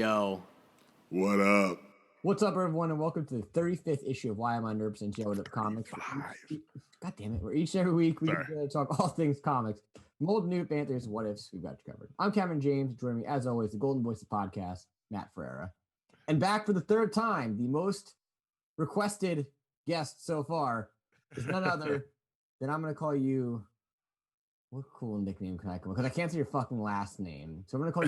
Yo. What up? What's up, everyone, and welcome to the 35th issue of Why Am I Nervous and Joe Up Comics. God damn it. We're each and every week we get to talk all things comics. From old new Panthers, what ifs, we've got you covered. I'm Cameron James. Joining me, as always, the golden voice of the podcast, Matt Ferreira. And back for the third time, the most requested guest so far is none other than I'm going to call you. What cool nickname can I come up with? Because I can't say your fucking last name. So I'm going to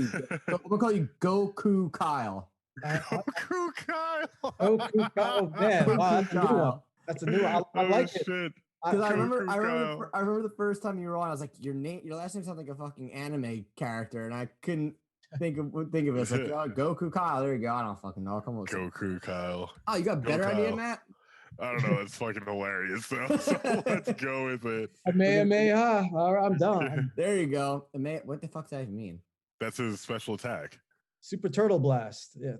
call you Goku Kyle. Goku Kyle. Goku Kyle. Man, wow, that's a new one. That's a new one. I like it. Because I remember the first time you were on, I was like, your last name sounds like a fucking anime character, and I couldn't think of it. It's like, oh, Goku Kyle. There you go. I don't fucking know. Come on. Goku Kyle. Oh, you got a better idea than that? I don't know. It's fucking hilarious, though. So let's go with it. Kamehameha. All right, I'm done. There you go. What the fuck does that even mean? That's his special attack. Super Turtle Blast. Yeah.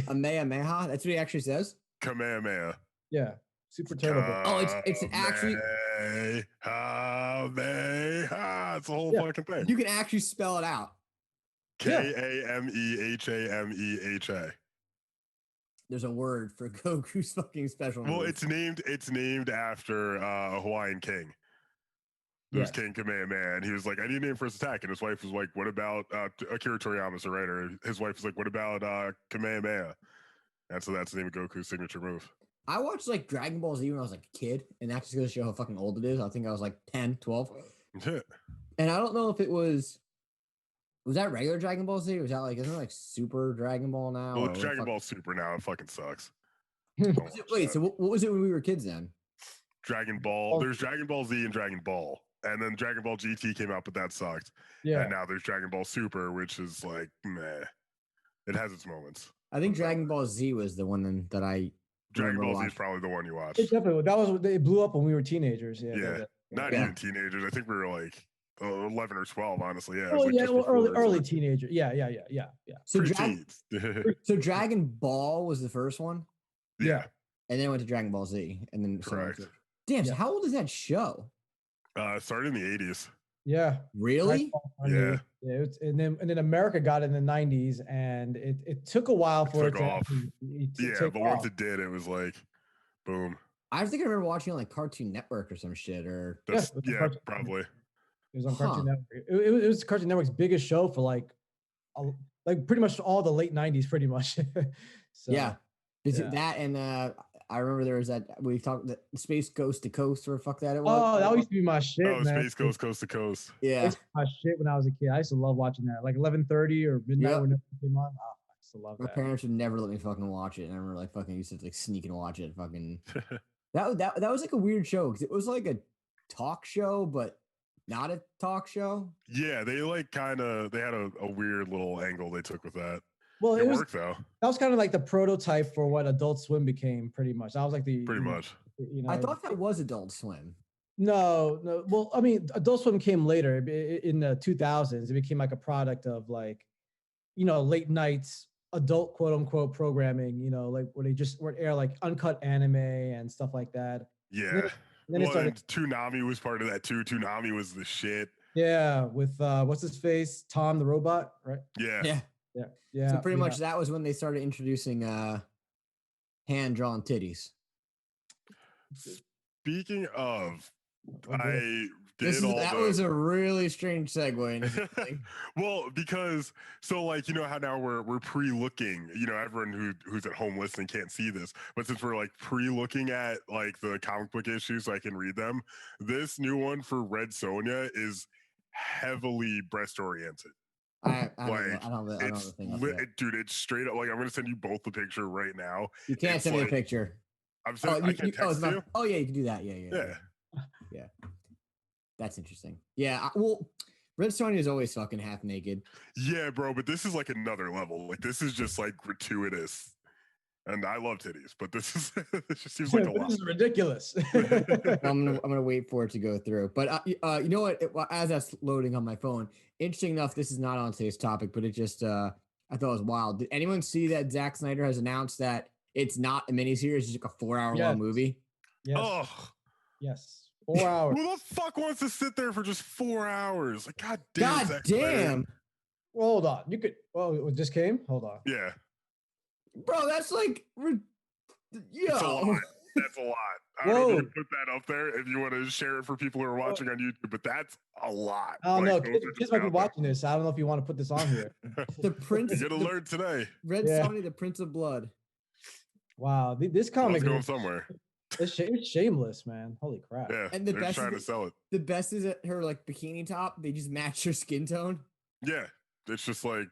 Kamehameha? That's what he actually says? Kamehameha. Yeah. Super Turtle Blast. Oh, it's an actually... Kamehameha. It's a whole fucking thing. You can actually spell it out. Kamehameha. There's a word for Goku's fucking special move. Well, it's named after a Hawaiian king. There's King Kamehameha, and he was like, I need a name for his attack. And his wife was like, what about Akira Toriyama's the writer? His wife was like, what about Kamehameha? And so that's the name of Goku's signature move. I watched like Dragon Ball Z when I was like a kid, and that's just going to show how fucking old it is. I think I was like 10, 12. And I don't know if it was that regular Dragon Ball Z? Or was that like, isn't it like Super Dragon Ball now? Well, it's Dragon Ball Super now. It fucking sucks. Wait, so what was it when we were kids then? Dragon Ball. There's Dragon Ball Z and Dragon Ball. And then Dragon Ball GT came out, but that sucked. Yeah. And now there's Dragon Ball Super, which is like, meh. It has its moments. I think Dragon Ball Z was the one that I... Dragon Ball Z is probably the one you watched. It definitely. It blew up when we were teenagers. Not even teenagers. I think we were like 11 or 12, honestly. Yeah. Oh, yeah. Well, early teenager. Yeah. So, so Dragon Ball was the first one? Yeah. And then it went to Dragon Ball Z. And then correct. Damn, so how old is that show? It started in the 80s. Yeah. Really? Yeah. And then America got it in the 90s, and it took a while for it to off. But once it did, it was like, boom. I think I remember watching on like Cartoon Network or some shit. Probably. It was on Cartoon Network. It was Cartoon Network's biggest show for like pretty much all the late 90s, pretty much. That and I remember there was that we talked the Space Coast to Coast or fuck that it was. Oh, that used to be my shit. Oh, man. Space Coast to Coast. Yeah, that's my shit when I was a kid. I used to love watching that, like 11:30 or midnight when it came on. Oh, I used to love that. My parents would never let me fucking watch it, and I remember like fucking used to like sneak and watch it. Fucking that was like a weird show because it was like a talk show, but not a talk show. Yeah, they like had a weird little angle they took with that. Well, it worked though. That was kind of like the prototype for what Adult Swim became, pretty much. That was like pretty much. I thought that was Adult Swim. No. Well, I mean, Adult Swim came later in the 2000s. It became like a product of like, late nights adult quote unquote programming. Like where they just would air like uncut anime and stuff like that. Yeah. And then Toonami was part of that too. Toonami was the shit. Yeah, with what's his face, Tom the robot, right? Yeah. Yeah. So pretty much that was when they started introducing hand-drawn titties. Speaking of, that was a really strange segue. Well, because how now we're pre-looking, everyone who's at home listening can't see this, but since we're like pre-looking at like the comic book issues so I can read them, this new one for Red Sonja is heavily breast oriented. I don't know the thing. Dude, it's straight up like I'm gonna send you both the picture right now. You can't send me a picture. I'm saying I can text you. Oh yeah, you can do that. Yeah. That's interesting. Yeah. Well, Red Sonja is always fucking half naked. Yeah, bro. But this is like another level. Like this is just like gratuitous. And I love titties, but this just seems like a lot. This is ridiculous. I'm gonna wait for it to go through. But you know what? As that's loading on my phone, interesting enough, this is not on today's topic, but it just I thought it was wild. Did anyone see that Zack Snyder has announced that it's not a miniseries, it's like a 4-hour long movie? Yes. Oh. Yes. 4 hours. Who the fuck wants to sit there for just 4 hours? Like, God damn. God damn. Well, hold on. You could. Oh, it just came. Hold on. Yeah, Bro, that's like, it's a lot. That's a lot. I don't know if you can put that up there if you want to share it for people who are watching on YouTube, but that's a lot. I don't know. those are Kids just might be out watching this. I don't know if you want to put this on here. there. The Prince. You're gonna learn today. Red Yeah. Sonny, the Prince of Blood. Wow, this Let's comic go is somewhere. it's shameless, man. Holy crap. Yeah, And the they're best trying is to sell it. The best is at her like bikini top. They just match her skin tone. Yeah, it's just like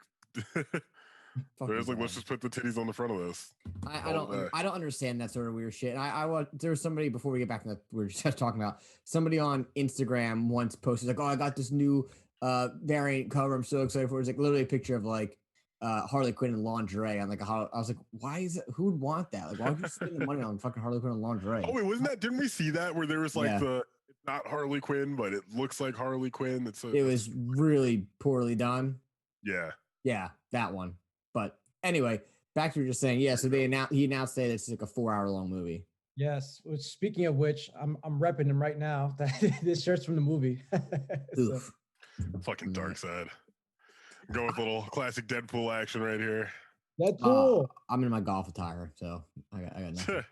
there's like, let's just put the titties on the front of this. I don't understand that sort of weird shit. I want there was somebody before we get back to that we were just talking about somebody on Instagram once posted like, oh, I got this new variant cover. I'm so excited for it. It's like literally a picture of like Harley Quinn in lingerie. I'm like, I was like, why is it? Who would want that? Like, why would you spend the money on fucking Harley Quinn in lingerie? Oh wait, wasn't that? Didn't we see that where there was like Yeah. it's not Harley Quinn, but it looks like Harley Quinn? It was really poorly done. Yeah. Yeah, that one. But anyway, back to what you were just saying. Yeah, so he announced that it's like a 4-hour long movie. Yes. Which, speaking of which, I'm repping him right now. This shirt's from the movie. So, Fucking dark side. Go with a little classic Deadpool action right here. Deadpool. I'm in my golf attire, so I got nothing.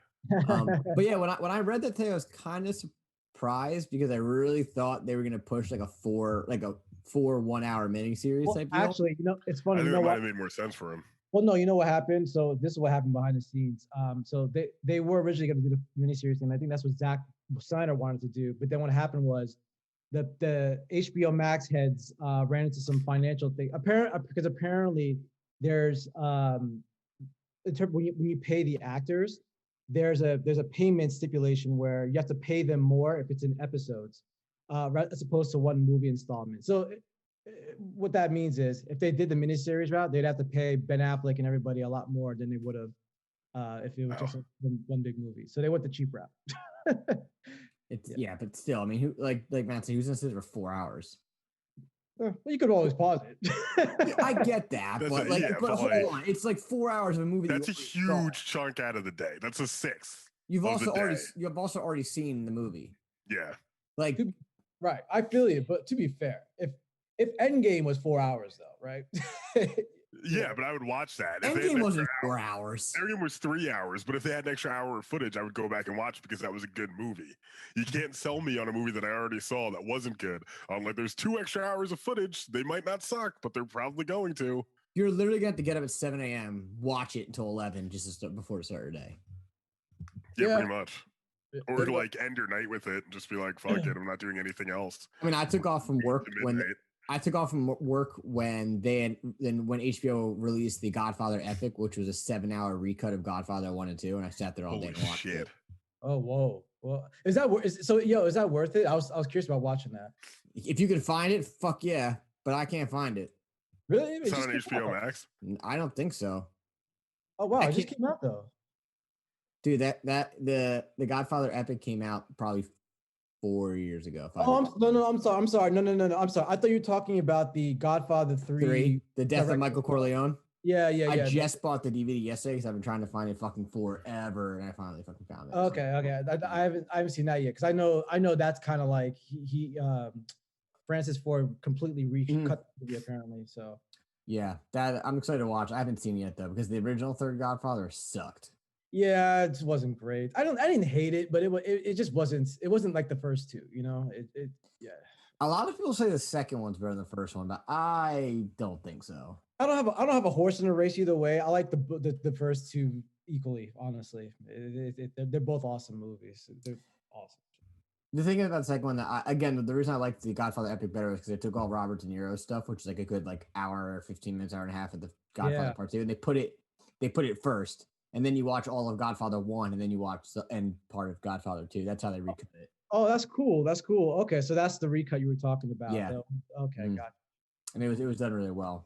But yeah, when I read that today, I was kind of surprised because I really thought they were gonna push like a 4 1-hour miniseries Well, type deal. actually, it's funny. I think You know it might what? have made more sense for him. Well, no, you know what happened? So this is what happened behind the scenes. So they were originally going to do the miniseries, and I think that's what Zack Snyder wanted to do. But then what happened was the HBO Max heads ran into some financial thing. Because apparently there's when you pay the actors, there's a payment stipulation where you have to pay them more if it's in episodes, as opposed to one movie installment. So what that means is if they did the miniseries route, they'd have to pay Ben Affleck and everybody a lot more than they would have if it was just one big movie. So they went the cheap route. Yeah, but still, I mean, who like Matt said, who's gonna sit for 4 hours? Well, you could always pause it. I get that, but hold on, it's like 4 hours of a movie. That's a huge chunk out of the day. That's a sixth. You've also already seen the movie. Yeah. Like, right. I feel you, but to be fair, if Endgame was 4 hours though, right? Yeah, but I would watch that. Endgame wasn't 4 hours. Endgame was 3 hours, but if they had an extra hour of footage, I would go back and watch because that was a good movie. You can't sell me on a movie that I already saw that wasn't good. Like, there's 2 extra hours of footage. They might not suck, but they're probably going to. You're literally going to have to get up at 7 a.m., watch it until 11 just to start before to start your day. Yeah, pretty much. Or like end your night with it and just be like, fuck it, I'm not doing anything else. I mean, I took off from work when when HBO released the Godfather Epic, which was a 7-hour recut of Godfather 1 and 2, and I sat there all day and watched it. Oh, whoa. Well, is that worth it? I was curious about watching that. If you can find it, fuck yeah, but I can't find it. Really? It's not on HBO Max? I don't think so. Oh wow, it just came out though. Dude, the Godfather Epic came out probably 4 years ago. I'm sorry. No. I'm sorry. I thought you were talking about the Godfather 3. The Death of Michael Corleone. Yeah. I just bought the DVD yesterday because I've been trying to find it fucking forever, and I finally fucking found it. Okay. I haven't seen that yet because I know that's kind of like he Francis Ford completely recut the movie apparently. So yeah, that I'm excited to watch. I haven't seen it yet though because the original third Godfather sucked. Yeah, it wasn't great. I didn't hate it, but it just wasn't. It wasn't like the first two, you know. Yeah. A lot of people say the second one's better than the first one, but I don't think so. I don't have a horse in the race either way. I like the first two equally, honestly. They're both awesome movies. They're awesome. The thing about the second one, the reason I liked the Godfather Epic better is because they took all Robert De Niro stuff, which is like a good like hour, 15 minutes, hour and a half of the Godfather Part 2, and they put it first. And then you watch all of Godfather 1, and then you watch the end part of Godfather 2. That's how they recut it. Oh, that's cool. Okay, so that's the recut you were talking about. Yeah. Okay, got it. And it was done really well.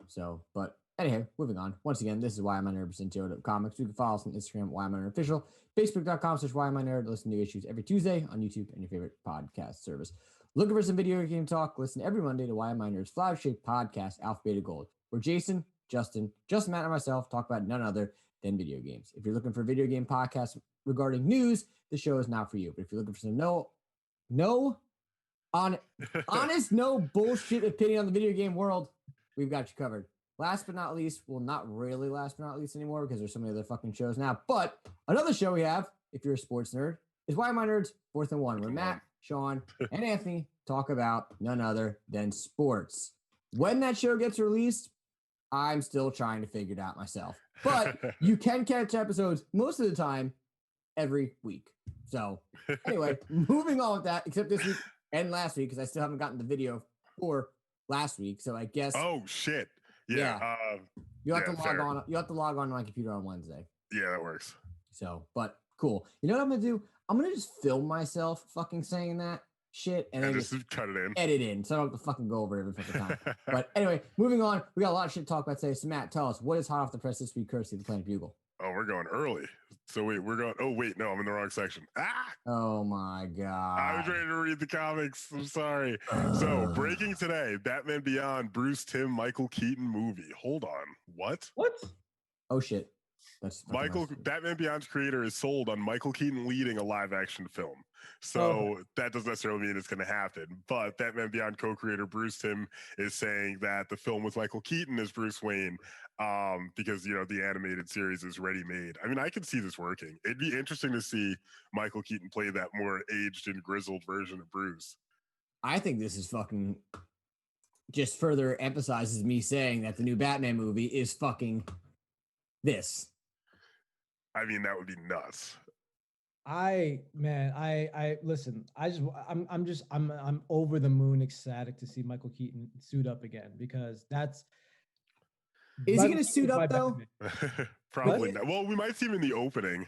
So, but anyhow, moving on. Once again, this is Why Am I Nerd % Joe Comics. You can follow us on Instagram, Why Am I Nerd Official, Facebook.com/Why Am I Nerd. Listen to new issues every Tuesday on YouTube and your favorite podcast service. Looking for some video game talk? Listen every Monday to Why Am I Nerd's flagship podcast, Alpha Beta Gold, where Jason, Justin, Matt, and myself talk about none other than video games. If you're looking for a video game podcast regarding news, the show is not for you. But if you're looking for some honest, no bullshit opinion on the video game world, we've got you covered. Last but not least, well, not really last but not least anymore because there's so many other fucking shows now. But another show we have, if you're a sports nerd, is Why Am I Nerds 4th and 1, where Matt, Sean, and Anthony talk about none other than sports. When that show gets released, I'm still trying to figure it out myself. But you can catch episodes most of the time every week. So anyway, moving on with that, except this week and last week, because I still haven't gotten the video for last week. So I guess. Oh shit. Yeah. You have to log on. You have to log on to my computer on Wednesday. Yeah, that works. So, but cool. You know what I'm gonna do? I'm gonna just film myself fucking saying that shit and then just cut it in. Edit in, so I don't have to fucking go over it every fucking time. But anyway, moving on. We got a lot of shit to talk about today. So Matt, tell us what is hot off the press this week, courtesy of the Planet Bugle. Oh, we're going early. So wait, we're going. Oh wait, no, I'm in the wrong section. Oh my god! I was ready to read the comics. I'm sorry. So breaking today: Batman Beyond, Bruce Timm, Michael Keaton movie. Hold on, what? What? Oh shit! That's Michael. Batman Beyond's creator is sold on Michael Keaton leading a live-action film. So that doesn't necessarily mean it's going to happen. But Batman Beyond co-creator Bruce Timm is saying that the film with Michael Keaton as Bruce Wayne, because the animated series is ready made. I mean, I could see this working. It'd be interesting to see Michael Keaton play that more aged and grizzled version of Bruce. I think this is fucking just further emphasizes me saying that the new Batman movie is fucking this. I mean, that would be nuts. I listen. I'm over the moon ecstatic to see Michael Keaton suit up again because that's. Is he going to suit up though? Probably not. Well, we might see him in the opening.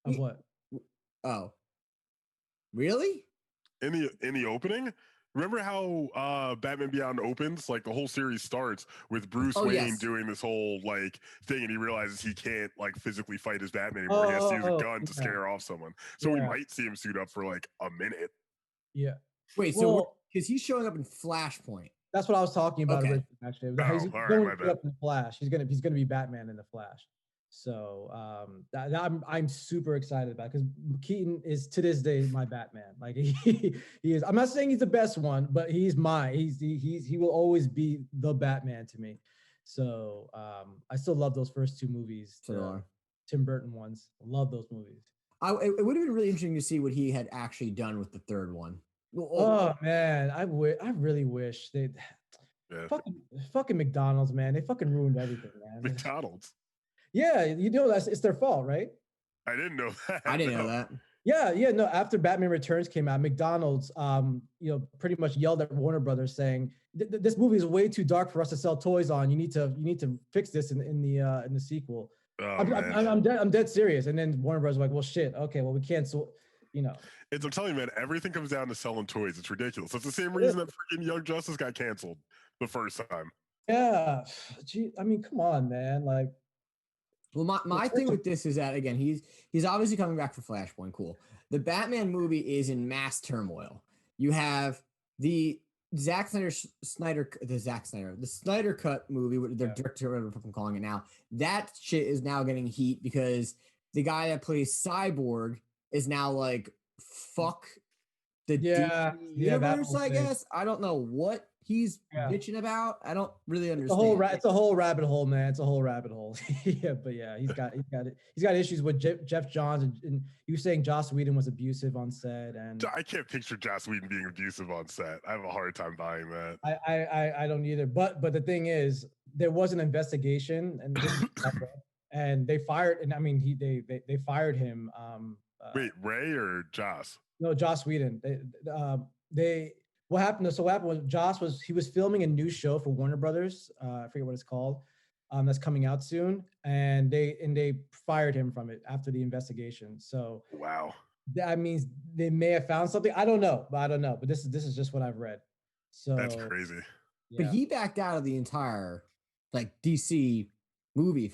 Of what? Oh, really? In the opening? Remember how Batman Beyond opens? Like the whole series starts with Bruce Wayne doing this whole like thing, and he realizes he can't like physically fight as Batman anymore. He has to use a gun to scare off someone. So we might see him suit up for like a minute. Yeah. Wait, so because he's showing up in Flashpoint. That's what I was talking about originally. Actually, he's going to up in the Flash. He's gonna be Batman in the Flash. So I'm super excited about because Keaton is to this day my Batman. Like he is. I'm not saying he's the best one, but he's mine. He will always be the Batman to me. So I still love those first two movies, Tim Burton ones. Love those movies. It would have been really interesting to see what he had actually done with the third one. Oh man, I really wish they fucking McDonald's, man. They fucking ruined everything, man. McDonald's. Yeah, it's their fault, right? I didn't know that. I didn't know that. Yeah, no. After Batman Returns came out, McDonald's, pretty much yelled at Warner Brothers saying, "This movie is way too dark for us to sell toys on. You need to fix this in the sequel." Oh, I'm dead serious. And then Warner Brothers was like, "Well, shit. Okay, well, we can't." I'm telling you, man, everything comes down to selling toys. It's ridiculous. It's the same reason that freaking Young Justice got canceled the first time. Yeah, gee, I mean, come on, man. Like, well, my thing with this is that again, he's obviously coming back for Flashpoint. Cool. The Batman movie is in mass turmoil. You have the Snyder Cut movie, the director, whatever I'm calling it now. That shit is now getting heat because the guy that plays Cyborg is now like, fuck the DC universe, I guess. I don't know what he's bitching about. I don't really understand. It's a whole rabbit hole, man. It's a whole rabbit hole. He's got issues with Jeff Johns, and you were saying Joss Whedon was abusive on set, and I can't picture Joss Whedon being abusive on set. I have a hard time buying that. I don't either. But the thing is, there was an investigation, and they fired. And I mean, they fired him. Wait, Ray or Joss? No, Joss Whedon. What happened? So what happened was Joss was filming a new show for Warner Brothers. I forget what it's called. That's coming out soon, and they fired him from it after the investigation. So wow, that means they may have found something. I don't know. But this is just what I've read. So that's crazy. Yeah. But he backed out of the entire like DC movie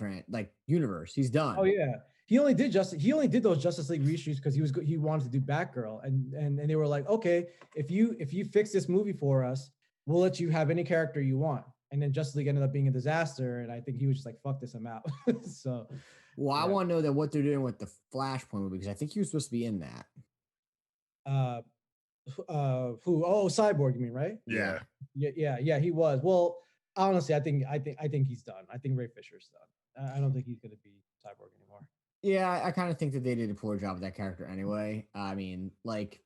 universe. He's done. Oh yeah. He only did those Justice League reshoots because he wanted to do Batgirl, and they were like, okay, if you fix this movie for us, we'll let you have any character you want. And then Justice League ended up being a disaster, and I think he was just like, fuck this, I'm out. So, I want to know that what they're doing with the Flashpoint movie because I think he was supposed to be in that. Who? Oh, Cyborg, you mean, right? Yeah. Yeah, he was. Well, honestly, I think he's done. I think Ray Fisher's done. I don't think he's gonna be Cyborg anymore. Yeah, I kind of think that they did a poor job with that character anyway. I mean, like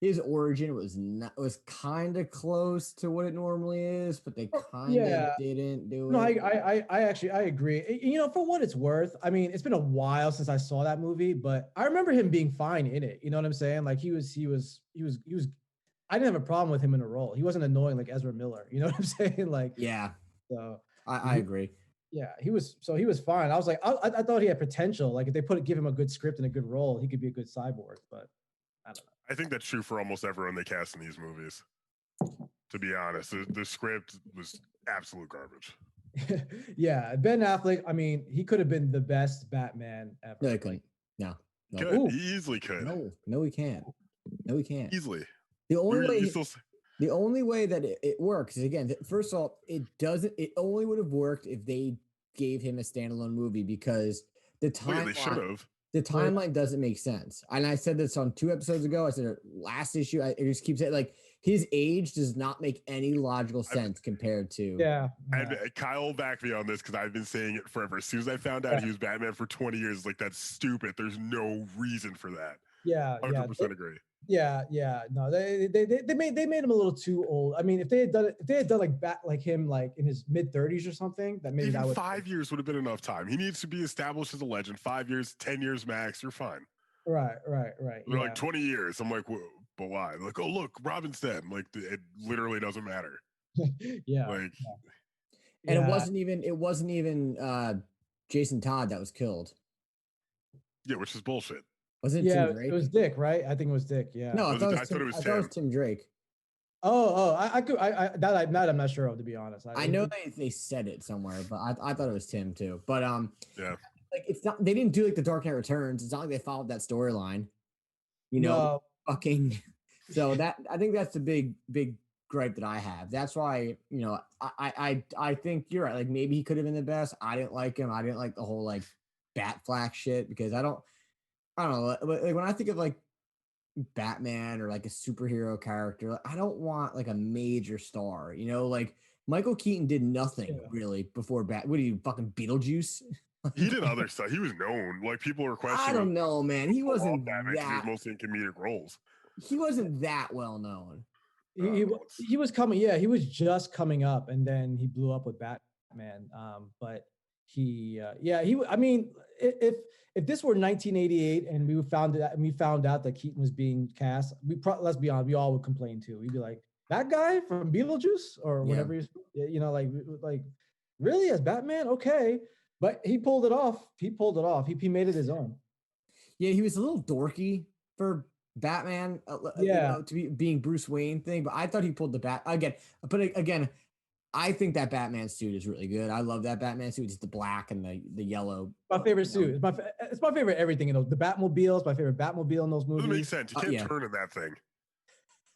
his origin was kind of close to what it normally is, but they kind of didn't do No, it. I actually agree. You know, for what it's worth, I mean, it's been a while since I saw that movie, but I remember him being fine in it. You know what I'm saying? Like he was. I didn't have a problem with him in a role. He wasn't annoying like Ezra Miller. You know what I'm saying? Like, Yeah, so I agree. yeah, he was fine. I was like, I thought he had potential. Like if they give him a good script and a good role, he could be a good cyborg. But I don't know. I think that's true for almost everyone they cast in these movies. To be honest, the script was absolute garbage. Yeah, Ben Affleck. I mean, he could have been the best Batman ever. No, he couldn't. No. Could. He easily could. No, he can't. No, he can't. Easily. The only way that it works is, again, first of all, it only would have worked if they gave him a standalone movie, because the timeline, they should have. The timeline doesn't make sense. And I said this on 2 episodes ago. I said it last issue. I just keep saying, like, his age does not make any logical sense compared to. Yeah. And Kyle backed me on this because I've been saying it forever. As soon as I found out he was Batman for 20 years, like, that's stupid. There's no reason for that. Yeah. 100% agree. Yeah. No, they made him a little too old. I mean, if they had done like him like in his mid-30s or something, that maybe even that would 5 years would have been enough time. He needs to be established as a legend. 5 years, 10 years max, you're fine. Right. They're like 20 years. I'm like, whoa, but why? They're like, oh look, Robin's dead. Like, it literally doesn't matter. Yeah. Like, and it wasn't even Jason Todd that was killed. Yeah, which is bullshit. Wasn't it Tim Drake? It was Dick, right? I think it was Dick. Yeah. No, I thought it was Tim Drake. That I'm not sure of, to be honest. I know they said it somewhere, but I thought it was Tim too. But yeah, like, it's not, they didn't do like the Dark Knight Returns. It's not like they followed that storyline. You know, fucking. So that, I think that's the big gripe that I have. That's why, you know, I think you're right. Like, maybe he could have been the best. I didn't like him. I didn't like the whole like Batfleck shit, because I don't know. Like, when I think of like Batman or like a superhero character, like, I don't want like a major star, you know, like Michael Keaton did nothing really before what are you, fucking Beetlejuice? He did other stuff. He was known. Like, people were questioning. I don't know, man. He wasn't Batman, he was mostly in comedic roles. He wasn't that well known. He was coming. Yeah, he was just coming up, and then he blew up with Batman. But I mean, if this were 1988 and we found out that Keaton was being cast, let's be honest, we all would complain too. We'd be like, that guy from Beetlejuice or whatever, you know, like really, as Batman? Okay. But he pulled it off. He He made it his own. Yeah, he was a little dorky for Batman, you know, to be being Bruce Wayne thing, but I thought he pulled the bat again. But again, I think that Batman suit is really good. I love that Batman suit. It's the black and the yellow. My favorite suit. It's my favorite everything in those. The Batmobile is my favorite Batmobile in those movies. Doesn't make sense. You can't turn in that thing.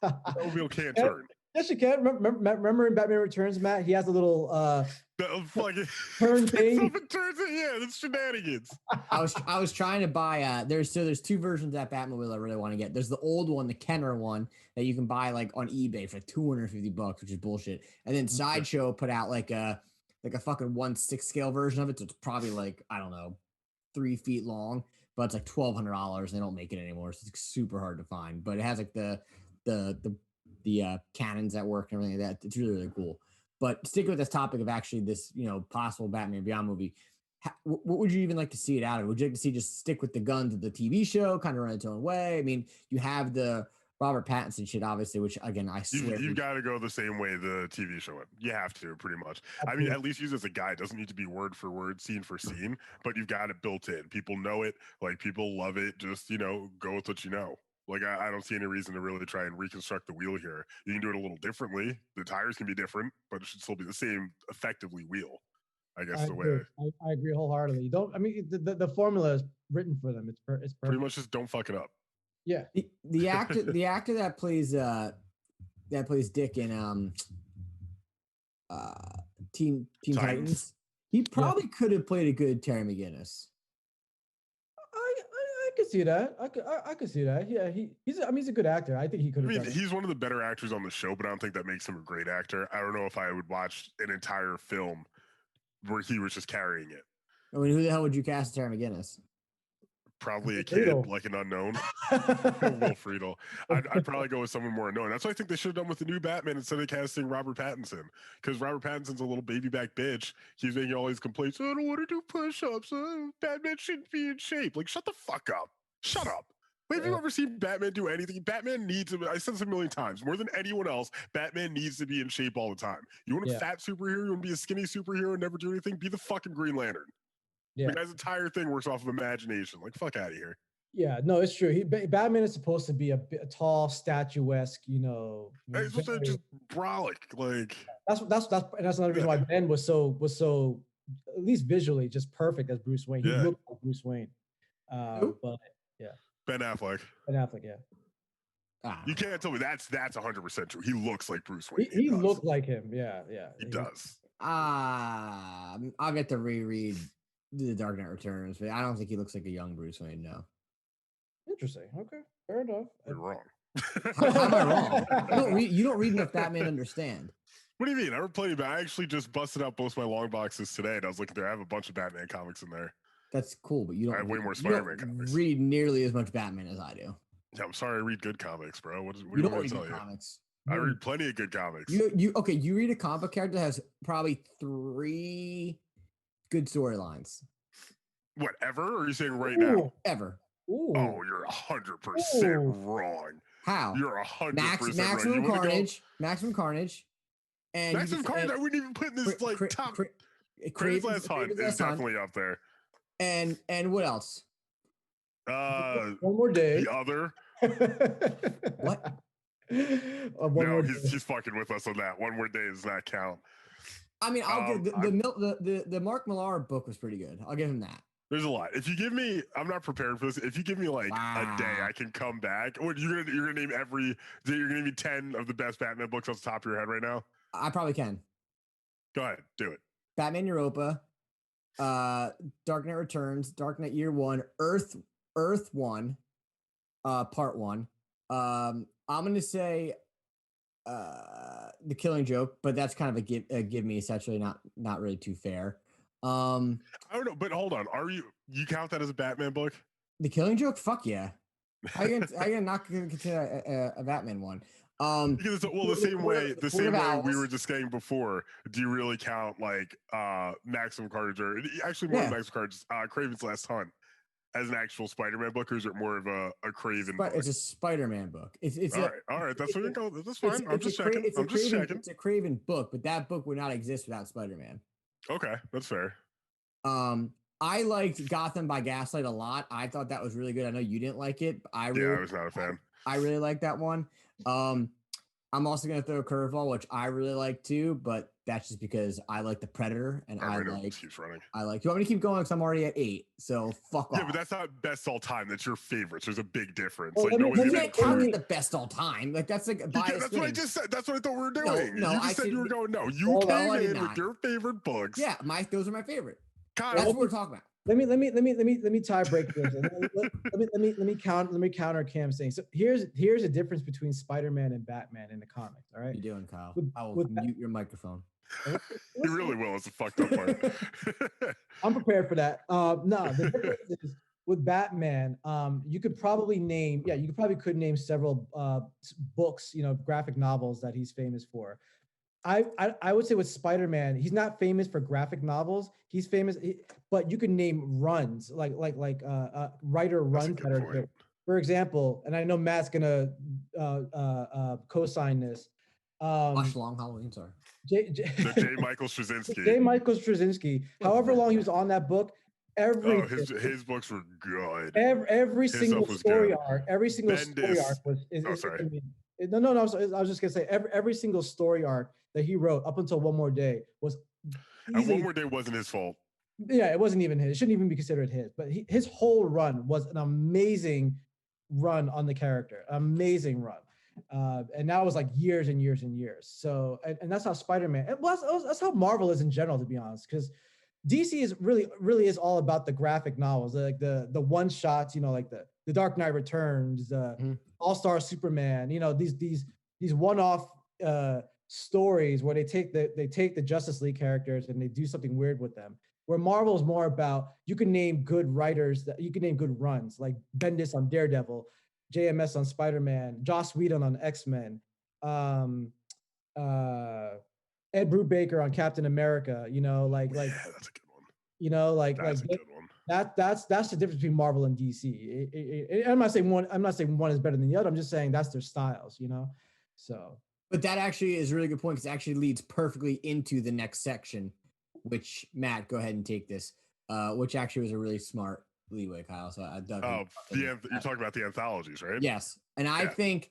The Batmobile can't turn. Yes, you can. Remember in Batman Returns, Matt? He has a little turn thing. That's shenanigans. I was trying to buy there's 2 versions of that Batmobile I really want to get. There's the old one, the Kenner one, that you can buy like on eBay for $250, which is bullshit. And then Sideshow put out like a fucking 1/6 scale version of it. So it's probably like, I don't know, 3 feet long, but it's like $1,200. They don't make it anymore. So it's super hard to find. But it has like the cannons that work and everything like that. It's really, really cool. But sticking with this topic of actually this, you know, possible Batman Beyond movie, what would you even like to see it out of? Would you like to see just stick with the guns of the TV show, kind of run its own way? I mean, you have the Robert Pattinson shit, obviously, which again, I swear you've got to go the same way the TV show went. You have to, pretty much. Absolutely. I mean, at least use it as a guide. It doesn't need to be word for word, scene for scene, but you've got it built in. People know it, like, people love it. Just, you know, go with what you know. Like, I don't see any reason to really try and reconstruct the wheel here. You can do it a little differently. The tires can be different, but it should still be the same, effectively, wheel. I guess the way. I agree wholeheartely. The formula is written for them. It's perfect. Pretty much just don't fuck it up. Yeah. The actor that plays Dick in Teen Titans, he probably could have played a good Terry McGinnis. could see that. I could see that. Yeah, he's a good actor. I think he could I have mean, done it. he's one of the better actors on the show, but I don't think that makes him a great actor. I don't know if I would watch an entire film where he was just carrying it. I mean, who the hell would you cast Terry McGinnis? Probably a kid, Friedel. like an unknown. Will Friedel. I'd probably go with someone more unknown. That's what I think they should have done with the new Batman instead of casting Robert Pattinson. Because Robert Pattinson's a little baby back bitch. He's making all these complaints. I don't want to do push-ups. Batman shouldn't be in shape. Like, shut the fuck up. Shut up. Have you ever seen Batman do anything? Batman needs to, I said this a million times, more than anyone else, Batman needs to be in shape all the time. You want a fat superhero? You want to be a skinny superhero and never do anything? Be the fucking Green Lantern. Yeah. The guy's entire thing works off of imagination. Like, fuck out of here. Yeah, no, it's true. Batman is supposed to be a tall, statuesque, you know. He's supposed to just brolic, like. That's another reason why Ben was so at least visually just perfect as Bruce Wayne. He looked like Bruce Wayne. But yeah. Ben Affleck. Ben Affleck, yeah. You can't tell me that's 100% true. He looks like Bruce Wayne. He looked like him. Yeah. He does. I'll get to reread The Dark Knight Returns, but I don't think he looks like a young Bruce Wayne. No. Interesting. Okay, fair enough. You're wrong. How am I wrong? You don't read enough Batman Understand. What do you mean? I read plenty, but I actually just busted out both my long boxes today, and I was looking there. I have a bunch of Batman comics in there. That's cool, but you don't. I have way more Spider-Man comics. Read nearly as much Batman as I do. Yeah, I'm sorry. I read good comics, bro. What do You you don't want me read to tell good you? comics. I read plenty of good comics. You read a comic book character that has probably 3 good storylines. Whatever? Or are you saying right now? Ever. Ooh. Oh, you're 100% wrong. How? You're 100% Maximum wrong. Carnage. Maximum Carnage. And Maximum Carnage, I wouldn't even put in this top. Kraven's Last Hunt is definitely up there. And what else? One More Day. The Other. What? No, he's fucking with us on that. One More Day does not count. I mean, I'll give the Mark Millar book was pretty good. I'll give him that. There's a lot. If you give me, I'm not prepared for this. If you give me like a day, I can come back. What you're gonna name you're gonna name 10 of the best Batman books off the top of your head right now? I probably can. Go ahead, do it. Batman Europa, Dark Knight Returns, Dark Knight Year One, Earth 1, Part 1. I'm gonna say The Killing Joke, but that's kind of a give me. It's actually not really too fair. I don't know, but hold on. You count that as a Batman book? The Killing Joke? Fuck yeah. I can not consider a Batman one. Because the same way we were just saying before, do you really count like Maximum Carnage or actually more than Maximum Carnage, Kraven's Last Hunt as an actual Spider-Man book, or is it more of a Kraven book? It's a Spider-Man book. It's all right. That's what you go. That's fine. I'm just checking. It's a Kraven book, but that book would not exist without Spider-Man. Okay, that's fair. I liked Gotham by Gaslight a lot. I thought that was really good. I know you didn't like it, but I was not a fan. I really like that one. I'm also gonna throw a curveball, which I really like too, but that's just because I like the Predator and I like. Keeps running. I like. You want me to keep going? Because I'm already at 8. So fuck off. Yeah, but that's not best all time. That's your favorites. There's a big difference. Well, like, you can't count it the best all time. Like that's like that's what I just said. That's what I thought we were doing. No, you just said you were going. No, you came in with your favorite books. Yeah, those are my favorite. Kyle, that's what we're talking about. Let me tie break this. Let me counter Cam's saying. So here's a difference between Spider-Man and Batman in the comics. All right. What are you doing, Kyle? I will mute your microphone. You really will. It's a fucked up part. I'm prepared for that. No, the difference is with Batman, you could probably name several books, graphic novels that he's famous for. I would say with Spider-Man, he's not famous for graphic novels. He's famous, but you can name runs like writer runs that are good. For example, and I know Matt's gonna co-sign this. Watch Long Halloween, sorry. J. Michael Straczynski. J. Michael Straczynski. However long he was on that book, his books were good. Every single story arc was. Sorry. No. I was just gonna say every single story arc that he wrote up until One More Day was. And One More Day wasn't his fault. Yeah, it wasn't even his. It shouldn't even be considered his. But his whole run was an amazing run on the character. Amazing run. And that was like years and years and years. So, and that's how Spider-Man. That's how Marvel is in general, to be honest. Because DC is really is all about the graphic novels, like the one shots, like the Dark Knight Returns, All-Star Superman, these one-off stories where they take the Justice League characters and they do something weird with them. Where Marvel is more about, you can name good writers, that you can name good runs, like Bendis on Daredevil, JMS on Spider-Man, Joss Whedon on X-Men, Ed Brubaker on Captain America, yeah, that's a good one. That's a good one. That's the difference between Marvel and DC. I'm not saying one is better than the other. I'm just saying that's their styles, So, but that actually is a really good point, because it actually leads perfectly into the next section, which Matt, go ahead and take this, which actually was a really smart leeway, Kyle. So I dug. You're talking about the anthologies, right? Yes, and I think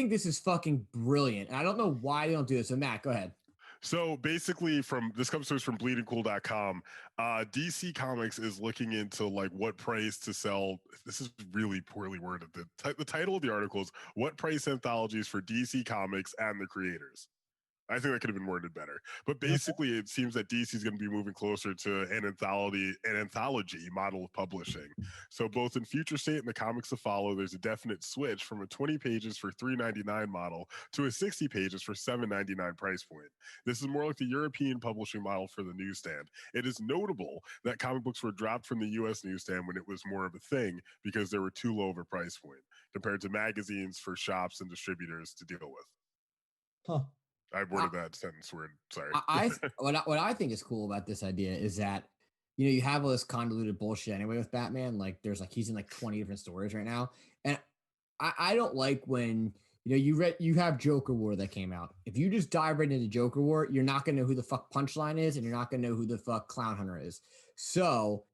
this is fucking brilliant. And I don't know why they don't do this. So Matt, go ahead. So basically, this comes to us from bleedingcool.com. DC Comics is looking into like what price to sell. This is really poorly worded. The title of the article is "What Price Anthologies for DC Comics and the Creators." I think that could have been worded better. But basically, it seems that DC is going to be moving closer to an anthology model of publishing. So both in Future State and the comics to follow, there's a definite switch from a 20 pages for $3.99 model to a 60 pages for $7.99 price point. This is more like the European publishing model for the newsstand. It is notable that comic books were dropped from the US newsstand when it was more of a thing, because they were too low of a price point compared to magazines for shops and distributors to deal with. Huh. I worded that sentence weird. Sorry. What I think is cool about this idea is that, you have all this convoluted bullshit anyway with Batman. Like there's he's in 20 different stories right now. And I don't like when, you have Joker War that came out. If you just dive right into Joker War, you're not going to know who the fuck Punchline is, and you're not going to know who the fuck Clown Hunter is. So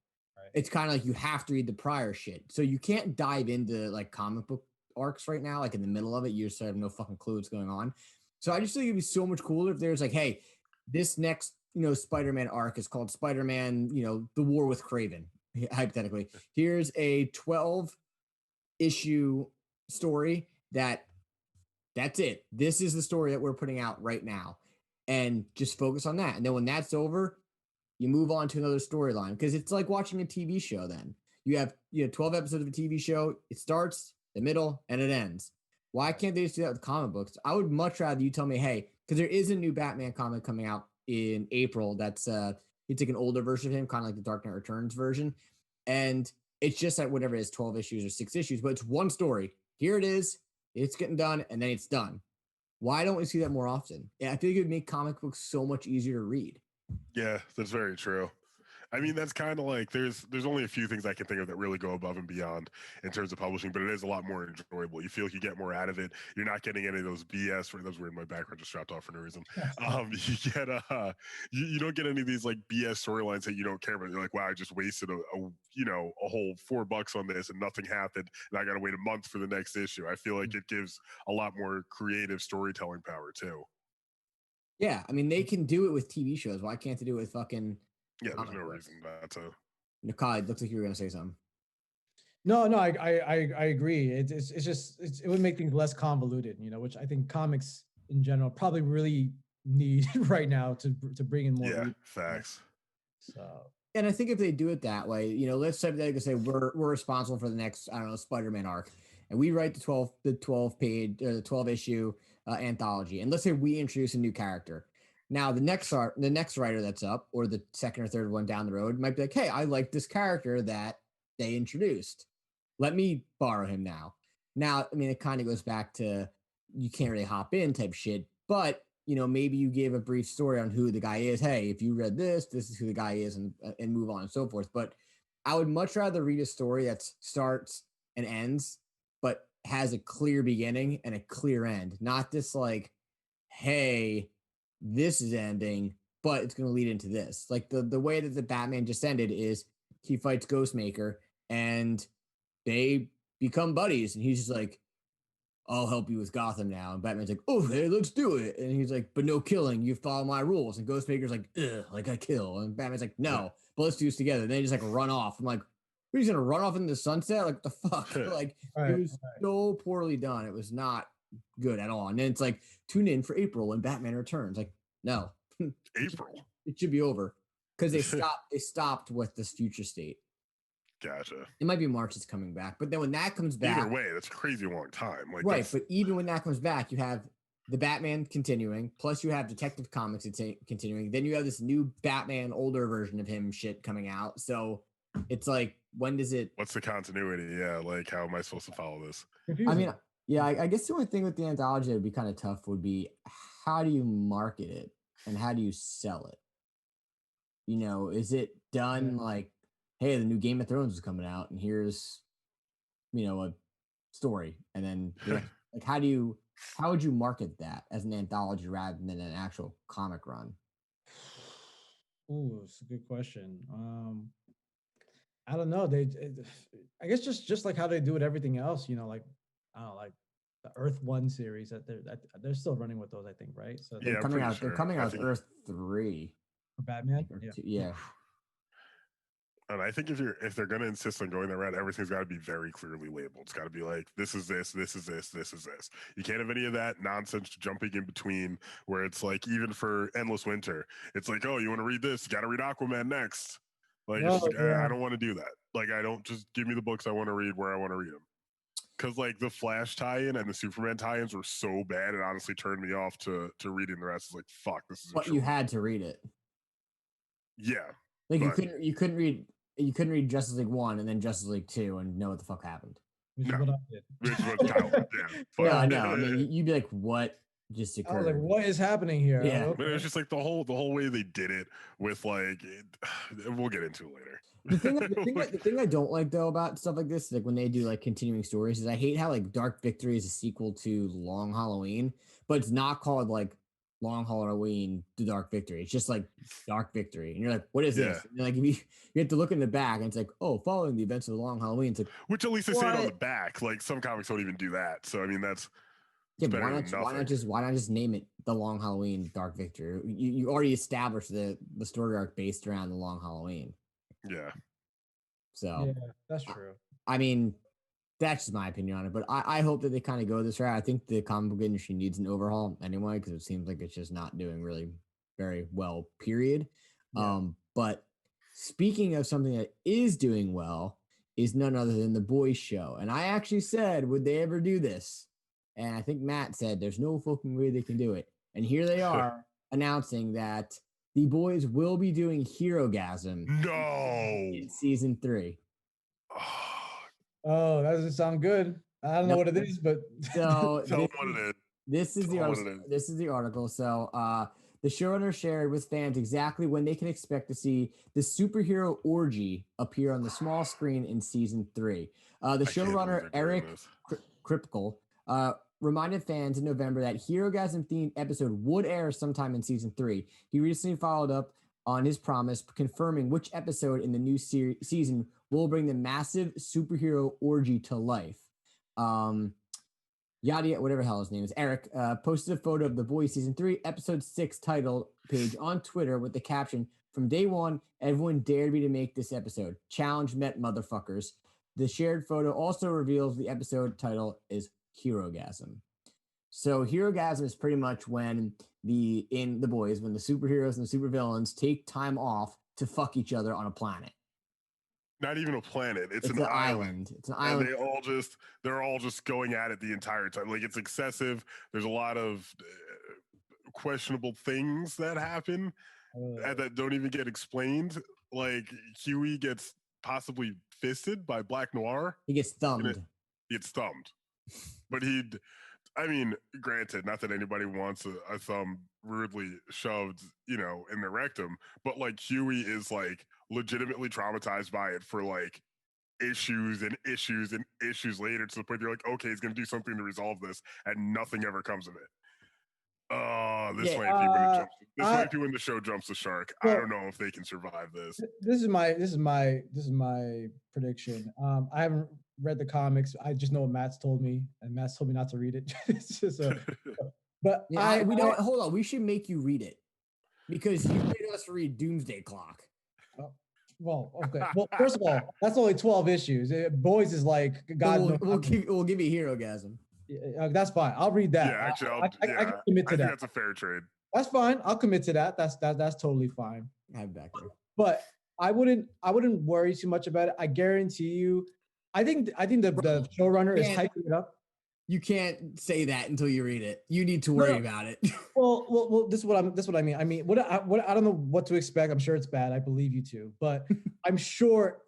it's kind of like you have to read the prior shit. So you can't dive into comic book arcs right now, in the middle of it. You just have no fucking clue what's going on. So I just think it'd be so much cooler if there's hey, this next, Spider-Man arc is called Spider-Man, The War with Kraven, hypothetically. Here's a 12-issue story that's it. This is the story that we're putting out right now. And just focus on that. And then when that's over, you move on to another storyline, because it's like watching a TV show then. You have 12 episodes of a TV show. It starts, the middle, and it ends. Why can't they just do that with comic books? I would much rather you tell me, hey, because there is a new Batman comic coming out in April. That's it's an older version of him, kind of like the Dark Knight Returns version. And it's just whatever it is, 12 issues or 6 issues, but it's one story. Here it is. It's getting done, and then it's done. Why don't we see that more often? I think it would make comic books so much easier to read. Yeah, that's very true. I mean, that's kind of there's only a few things I can think of that really go above and beyond in terms of publishing, but it is a lot more enjoyable. You feel you get more out of it. You're not getting any of those BS. That was weird. My background just dropped off for no reason. You get you don't get any of these BS storylines that you don't care about. You're like, wow, I just wasted a whole $4 on this and nothing happened, and I got to wait a month for the next issue. I feel like it gives a lot more creative storytelling power too. Yeah, I mean, they can do it with TV shows. Why can't they do it with fucking? Yeah, there's no reason not to. Nikai, it looks like you were going to say something. No, I agree. It would make things less convoluted, which I think comics in general probably really need right now to bring in more. Yeah, facts. So. And I think if they do it that way, let's say they could say we're responsible for the next, I don't know, Spider-Man arc, and we write the 12 issue anthology, and let's say we introduce a new character. Now, the next writer that's up, or the second or third one down the road, might be like, hey, I like this character that they introduced. Let me borrow him now. Now, I mean, it kind of goes back to you can't really hop in type shit, but, maybe you gave a brief story on who the guy is. Hey, if you read this is who the guy is, and move on and so forth. But I would much rather read a story that starts and ends, but has a clear beginning and a clear end. Not this hey, this is ending, but it's going to lead into this. The way that the Batman just ended is he fights Ghostmaker and they become buddies. And he's just like, I'll help you with Gotham now. And Batman's like, oh, hey, let's do it. And he's like, but no killing. You follow my rules. And Ghostmaker's like, ugh, I kill. And Batman's like, no, but let's do this together. And they just run off. I'm like, he's going to run off into the sunset? What the fuck? It was so poorly done. It was not good at all. And then it's tune in for April when Batman returns. No. April. It should be over. because they stopped with this future state. Gotcha. It might be March is coming back, but then when that comes back, either way, that's a crazy long time. Like, right? But even when that comes back, you have the Batman continuing, plus you have Detective Comics continuing. Then you have this new Batman, older version of him shit coming out. So it's like, when does it? What's the continuity? Yeah, like, how am I supposed to follow this? I mean, yeah, I guess the only thing with the anthology that would be kind of tough would be, how do you market it and how do you sell it? You know, is it done like, hey, the new Game of Thrones is coming out, and here's, you know, a story, and then like, how would you market that as an anthology rather than an actual comic run? Ooh, it's a good question. I don't know. I guess just like how they do with everything else, you know, like, I don't know, like the Earth One series that they're still running with those, I think, right? So they're coming out. They're coming out with Earth 3 for Batman. Yeah. And I think if they're going to insist on going that route, everything's got to be very clearly labeled. It's got to be like, this is this, this is this, this is this. You can't have any of that nonsense jumping in between, where it's like, even for Endless Winter, it's like, oh, you want to read this? You got to read Aquaman next. Like, I don't want to do that. Like, I don't, just give me the books I want to read where I want to read them. Because like the Flash tie-in and the Superman tie-ins were so bad, it honestly turned me off to reading the rest. It's like, fuck, this is. But you had to read it. Yeah. Like, you couldn't read Justice League 1 and then Justice League 2 and know what the fuck happened. Which is what I did. Which is what Kyle did. Yeah. No, I mean, you'd be like, what just occurred? I was like, what is happening here? Yeah. But it was just like the whole way they did it with like, we'll get into it later. The thing I don't like though about stuff like this, like when they do like continuing stories, is I hate how like Dark Victory is a sequel to Long Halloween, but it's not called like Long Halloween to Dark Victory. It's just like Dark Victory, and you're like, what is this? And like, you have to look in the back, and it's like, oh, following the events of the Long Halloween. It's like, which at least they say it on the back. Like, some comics don't even do that. So I mean, that's why not just name it the Long Halloween Dark Victory? You already established the story arc based around the Long Halloween. Yeah. So yeah, that's true. I mean, that's just my opinion on it. But I hope that they kind of go this route. I think the comic book industry needs an overhaul anyway, because it seems like it's just not doing really very well, period. Yeah. But speaking of something that is doing well, is none other than The Boys Show. And I actually said, would they ever do this? And I think Matt said, there's no fucking way they can do it. And here they are announcing that The Boys will be doing Herogasm. No. In season 3. Oh, that doesn't sound good. I don't know what it is, but so tell them what it is. This is the article. So the showrunner shared with fans exactly when they can expect to see the superhero orgy appear on the small screen in season 3. The showrunner Eric Kripke reminded fans in November that Herogasm themed episode would air sometime in season 3. He recently followed up on his promise, confirming which episode in the new season will bring the massive superhero orgy to life. Yada, whatever the hell his name is, Eric, posted a photo of The Boys season 3, episode 6 title page on Twitter with the caption, "From day one, everyone dared me to make this episode. Challenge met, motherfuckers." The shared photo also reveals the episode title is Herogasm. So Herogasm is pretty much when in The Boys, when the superheroes and the supervillains take time off to fuck each other on a planet. Not even a planet. It's an island. It's an island. And they're all just going at it the entire time. Like, it's excessive. There's a lot of questionable things that happen that don't even get explained. Like, Huey gets possibly fisted by Black Noir. He gets thumbed. He gets thumbed. But granted, not that anybody wants a thumb rudely shoved, in their rectum, but like Huey is like legitimately traumatized by it for like issues and issues and issues later, to the point you're like, okay, he's gonna do something to resolve this, and nothing ever comes of it. This might be when the show jumps the shark. Well, I don't know if they can survive this. This is my prediction. I haven't read the comics. I just know what Matt's told me, and Matt's told me not to read it. It's just but yeah, hold on. We should make you read it, because you made us read Doomsday Clock. Well, okay. Well, first of all, that's only 12 issues. Boys is like God. We'll give you Herogasm. That's fine. I'll read that. Yeah, actually, I can commit to that. That's a fair trade. That's fine. I'll commit to that. That's totally fine. I have back there. but I wouldn't worry too much about it. I guarantee you. I think the showrunner is hyping it up. You can't say that until you read it. You need to No, worry about it. Well, this is what I mean. I mean, what I don't know what to expect. I'm sure it's bad. I believe you too, but I'm sure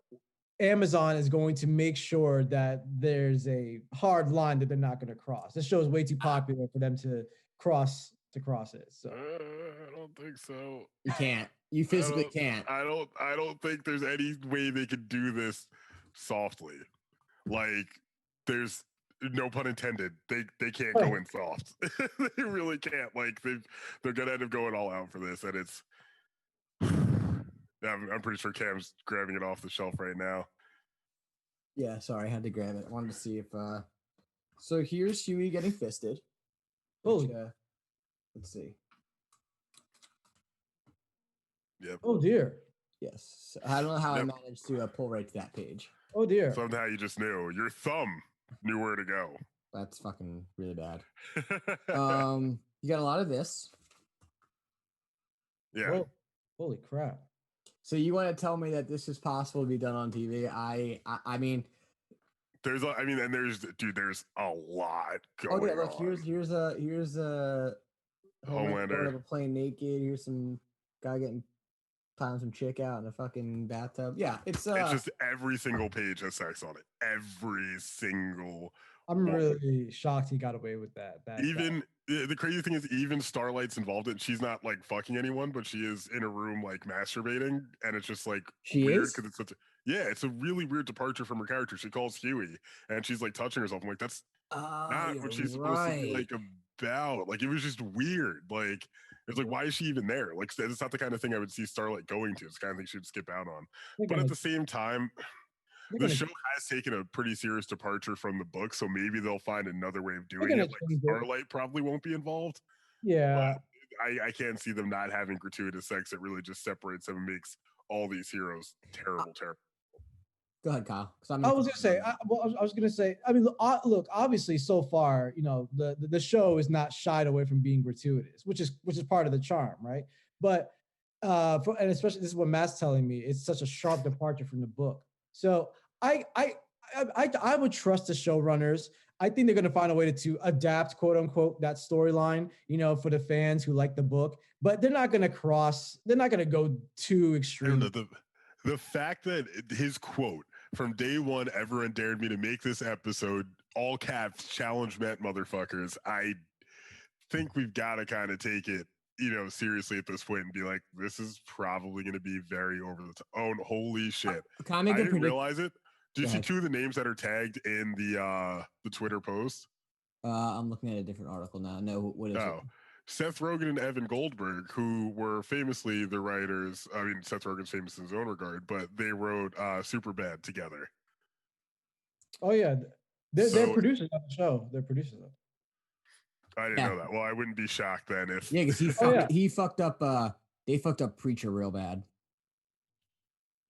Amazon is going to make sure that there's a hard line that they're not going to cross. This show is way too popular for them to cross it. So I don't think so. You can't. You physically can't. I don't think there's any way they could do this softly. Like, there's no pun intended. They can't go in soft. They really can't. Like, they're gonna end up going all out for this, and it's. I'm pretty sure Cam's grabbing it off the shelf right now. Yeah, sorry, I had to grab it. I wanted to see if. So here's Huey getting fisted. Which, let's see. Yep. Oh dear. Yes. I don't know how I managed to pull right to that page. Oh dear. Somehow you just knew. Your thumb knew where to go. That's fucking really bad. You got a lot of this. Yeah. Whoa. Holy crap. So you want to tell me that this is possible to be done on TV? I mean, there's a lot going on. Oh yeah, look, here's a Homelander playing naked. Here's some guy getting tying some chick out in a fucking bathtub. Yeah, it's just every single page has sex on it. Every single. I'm really shocked he got away with that. Even the crazy thing is, even Starlight's involved in. She's not like fucking anyone, but she is in a room like masturbating, and it's just like weird because it's such a it's a really weird departure from her character. She calls Huey, and she's like touching herself. I'm like, that's not what she's supposed to be like about. Like, it was just weird. Like, it's like, why is she even there? Like, it's not the kind of thing I would see Starlight going to. It's the kind of thing she would skip out on. But at the same time, the show has taken a pretty serious departure from the book, so maybe they'll find another way of doing it. Like, Starlight probably won't be involved. Yeah. I can't see them not having gratuitous sex. It really just separates them and makes all these heroes terrible. Go ahead, Kyle. I was gonna say. I mean, look. Obviously, so far, the show is not shied away from being gratuitous, which is part of the charm, right? But and especially this is what Matt's telling me. It's such a sharp departure from the book. So I would trust the showrunners. I think they're going to find a way to adapt, quote unquote, that storyline, for the fans who like the book. But they're not going to They're not going to go too extreme. The fact that his quote from day one, everyone dared me to make this episode, all caps, challenge met motherfuckers. I think we've got to kind of take it, seriously at this point and be like, this is probably going to be very over the top. Oh, holy shit. I didn't realize it. Did you see two of the names that are tagged in the Twitter post? I'm looking at a different article now. No, what is it? Seth Rogen and Evan Goldberg, who were famously the writers. I mean, Seth Rogen's famous in his own regard, but they wrote Superbad together. Oh yeah, they're producers on the show. They're producers of it. I didn't know that. Well, I wouldn't be shocked then if because he fucked up. They fucked up Preacher real bad.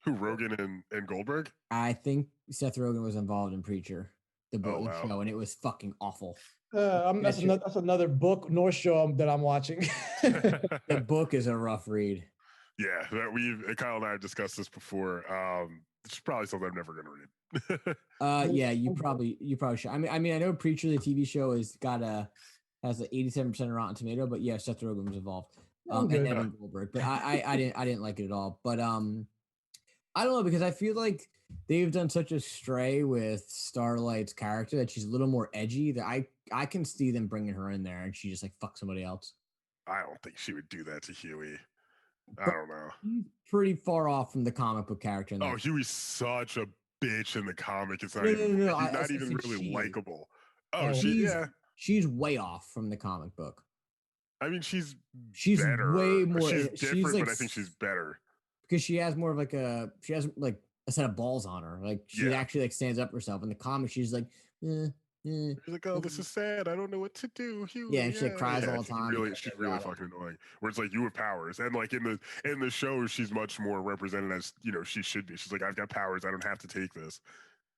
Who, Rogen and Goldberg? I think Seth Rogen was involved in Preacher, the book show, and it was fucking awful. That's another book nor show that I'm watching. The book is a rough read. Yeah, Kyle and I have discussed this before. It's probably something I'm never going to read. Yeah, you probably should. I mean, I know Preacher, the TV show, has an 87% Rotten Tomato, but yeah, Seth Rogen was involved. And Evan Goldberg, but I didn't like it at all. But I don't know, because I feel like they've done such a stray with Starlight's character that she's a little more edgy that I can see them bringing her in there and she just like fuck somebody else. I don't think she would do that to Huey. I don't know. He's pretty far off from the comic book character. Huey's such a bitch in the comic. It's not he's not even really likable. She's way off from the comic book. I mean, she's better. Way more. She's different, but I think she's better. Because she has more of she has like a set of balls on her. Like she actually like stands up for herself. In the comic, she's like, She's like, oh, this is sad. I don't know what to do. Yeah, and she like cries all the time. She's really fucking annoying. Where it's like, you have powers, and like in the show, she's much more represented as she should be. She's like, I've got powers. I don't have to take this,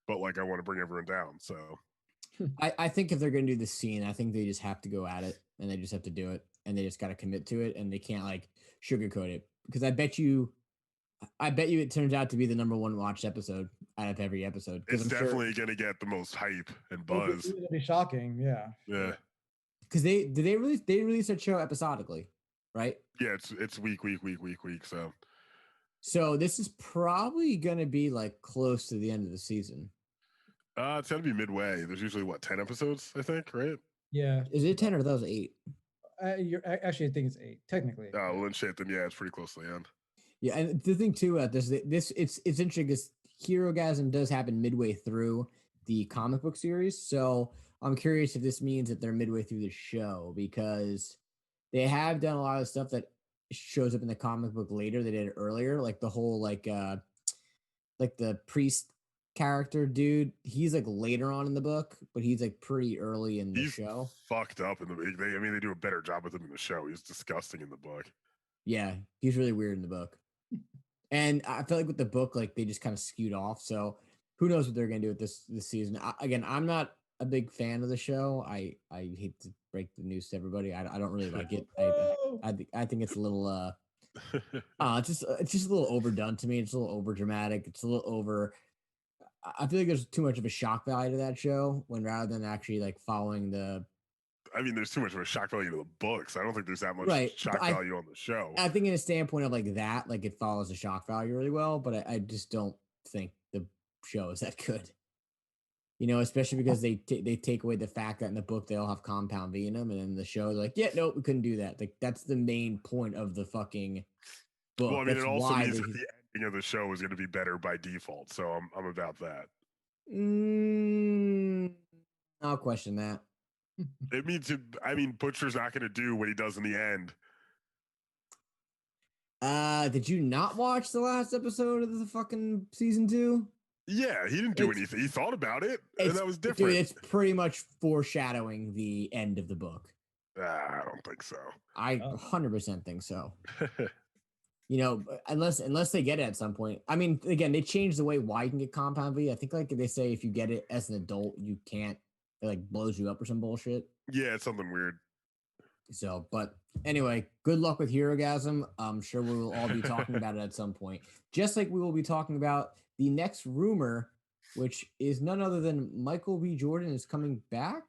but like I want to bring everyone down. So, I think if they're gonna do this scene, I think they just have to go at it, and they just have to do it, and they just got to commit to it, and they can't like sugarcoat it, because I bet you. I bet you it turns out to be the number one watched episode out of every episode. It's definitely going to get the most hype and buzz. It'll be shocking. Yeah. Yeah. Because they release that show episodically, right? Yeah, it's week. So this is probably going to be like close to the end of the season. It's gonna be midway. There's usually 10 episodes, I think, right? Yeah. Is it 10 or that was 8? Actually, I think it's 8 technically. Oh, well, then shit. Then yeah, it's pretty close to the end. Yeah, and the thing too about this it's interesting because Herogasm does happen midway through the comic book series. So I'm curious if this means that they're midway through the show, because they have done a lot of stuff that shows up in the comic book later. They did it earlier, like the whole like the priest character dude. He's like later on in the book, but he's like pretty early in the show. Fucked up in the. They do a better job with him in the show. He's disgusting in the book. Yeah, he's really weird in the book. And I feel like with the book, like they just kind of skewed off. So who knows what they're gonna do with this season? I'm not a big fan of the show. I hate to break the news to everybody. I don't really like it. I think it's a little it's just a little overdone to me. It's a little over dramatic. It's a little over. I feel like there's too much of a shock value to that show when rather than actually like following the. I mean, there's too much of a shock value to the books. I don't think there's that much shock value on the show. I think in a standpoint of like that, like it follows the shock value really well, but I just don't think the show is that good. You know, especially because they take away the fact that in the book they all have compound V in them, and in the show they're like, yeah, nope, we couldn't do that. Like that's the main point of the fucking book. Well, I mean, it also means that the ending of the show is going to be better by default. So I'm about that. I'll question that. It means Butcher's not going to do what he does in the end. Did you not watch the last episode of the fucking season 2? Yeah, he didn't do anything. He thought about it, and that was different. Dude, it's pretty much foreshadowing the end of the book. I don't think so. I 100% think so. You know, unless they get it at some point. I mean, again, they changed the way why you can get compound V. I think like they say if you get it as an adult, you can't. It like blows you up or some bullshit. Yeah, it's something weird. So, but anyway, good luck with Herogasm. I'm sure we will all be talking about it at some point. Just like we will be talking about the next rumor, which is none other than Michael B. Jordan is coming back.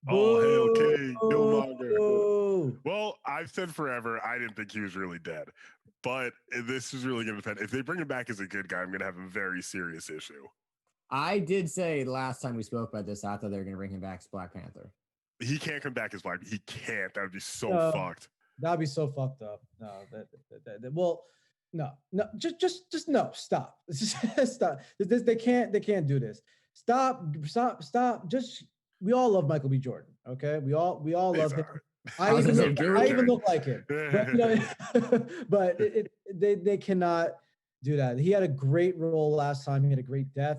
Oh, hail King, Killmonger. Well, I've said forever, I didn't think he was really dead. But this is really going to depend. If they bring him back as a good guy, I'm going to have a very serious issue. I did say last time we spoke about this, I thought they were going to bring him back as Black Panther. He can't come back as Black. He can't. That would be so fucked. That'd be so fucked up. No, well, no, just no. Stop. Stop. They can't do this. Stop. Just we all love Michael B. Jordan. Okay, we all love him. I even look like him. But, you know, but they cannot do that. He had a great role last time. He had a great death.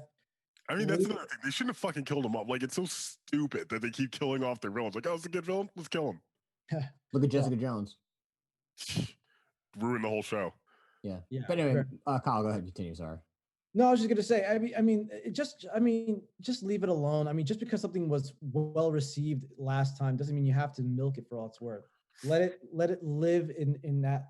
I mean, that's another thing. They shouldn't have fucking killed him off. Like, it's so stupid that they keep killing off their villains. Like, oh, it's a good villain. Let's kill him. Look at Jessica Jones. Ruin the whole show. Yeah. But anyway, Kyle, go ahead. Continue. Sorry. No, I was just gonna say. Just leave it alone. I mean, just because something was well received last time doesn't mean you have to milk it for all it's worth. Let it live in that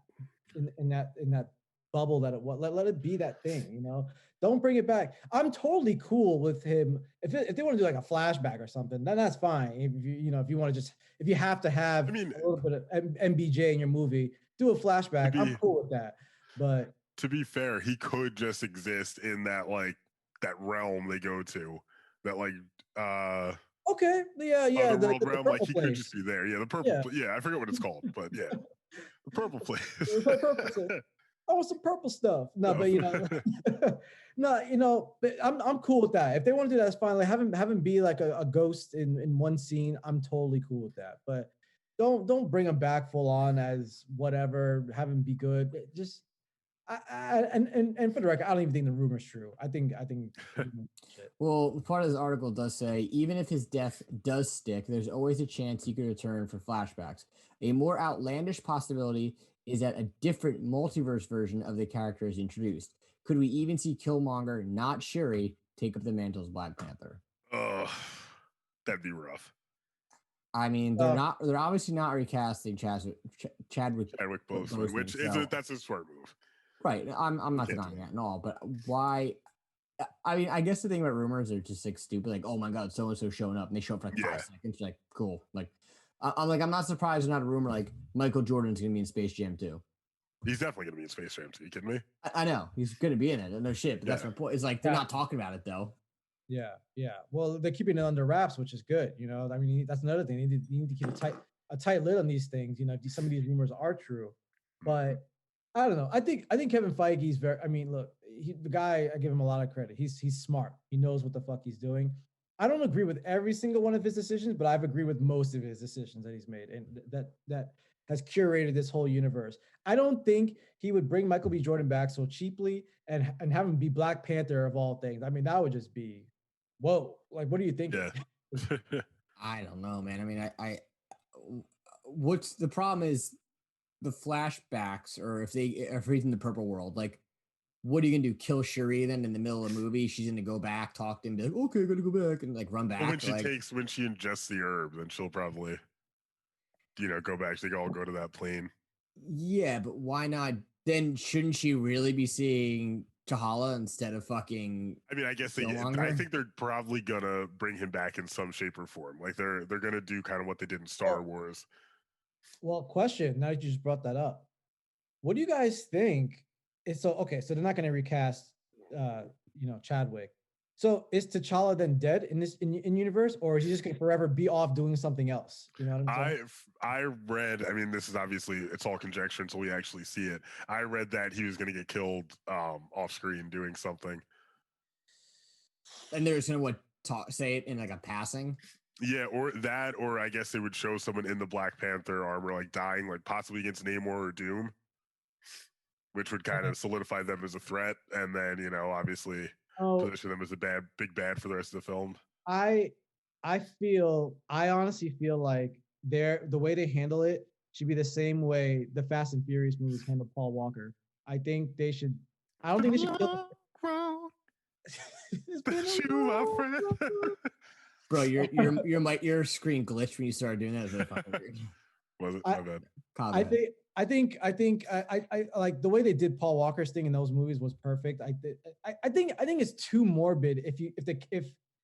bubble that it was. Let it be that thing. You know. Don't bring it back. I'm totally cool with him. If they want to do like a flashback or something, then that's fine. If you want to if you have to have a little bit of MBJ in your movie, do a flashback. I'm cool with that. But to be fair, he could just exist in that that realm they go to. That okay, yeah. The realm, like he could just be there. Yeah, the purple. Yeah, I forget what it's called, but yeah, the purple place. I want some purple stuff. No, but but I'm cool with that. If they want to do that, that's fine. Like have him be like a ghost in one scene. I'm totally cool with that. But don't bring him back full on as whatever. Have him be good. Just and for the record, I don't even think the rumor's true. I think. Well, part of this article does say even if his death does stick, there's always a chance he could return for flashbacks. A more outlandish possibility is that a different multiverse version of the character is introduced. Could we even see Killmonger, not Shuri, take up the mantle as Black Panther? That'd be rough. I mean, they're obviously not recasting Chadwick Boseman, which that's a smart move. Right. I'm not Can't do denying that at all. But why? I mean, I guess the thing about rumors are just like stupid. Like, oh my god, so and so showing up, and they show up for like Yeah. 5 seconds. You're like, cool. Like, I'm like, I'm not surprised. There's not a rumor like Michael Jordan's gonna be in Space Jam too. He's definitely gonna be in Space Jam 2. You kidding me? I know he's gonna be in it. No shit. But that's Yeah. my point. It's like they're not talking about it though. Yeah, yeah. Well, they're keeping it under wraps, which is good. You know, I mean, that's another thing. You need to keep a tight lid on these things. You know, some of these rumors are true, but I don't know. I think Kevin Feige's very. I mean, look, the guy. I give him a lot of credit. He's smart. He knows what the fuck he's doing. I don't agree with every single one of his decisions, but I've agreed with most of his decisions that he's made, and that has curated this whole universe. I don't think he would bring Michael B. Jordan back so cheaply and have him be Black Panther of all things. I mean, that would just be whoa, like, what do you think? Yeah. I don't know, man. I mean, what's the problem is the flashbacks, or if he's in the purple world, like, what are you gonna do? Kill Shuri then in the middle of the movie? She's gonna go back, talk to him, be like, okay, I gotta go back, and like run back. Well, when she ingests the herb, then she'll probably, go back. They all go to that plane. Yeah, but why not? Then shouldn't she really be seeing T'Challa instead of fucking? I mean, I guess I think they're probably gonna bring him back in some shape or form. Like they're gonna do kind of what they did in Star Wars. Well, question. Now that you just brought that up, what do you guys think? So they're not gonna recast, Chadwick. So is T'Challa then dead in this in universe, or is he just gonna forever be off doing something else? You know what I'm saying? I read. I mean, this is obviously it's all conjecture until we actually see it. I read that he was going to get killed off screen doing something, and they're just gonna say it in like a passing. Yeah, or I guess they would show someone in the Black Panther armor like dying, like possibly against Namor or Doom, which would kind of solidify them as a threat, and then obviously position them as a big bad for the rest of the film. I honestly feel like the way they handle it should be the same way the Fast and Furious movies handle Paul Walker. I think they should. I don't think they should kill. Bro, your screen glitched when you started doing that. It was really fucking weird. Was it? My bad. I think I like the way they did Paul Walker's thing in those movies was perfect. I think it's too morbid if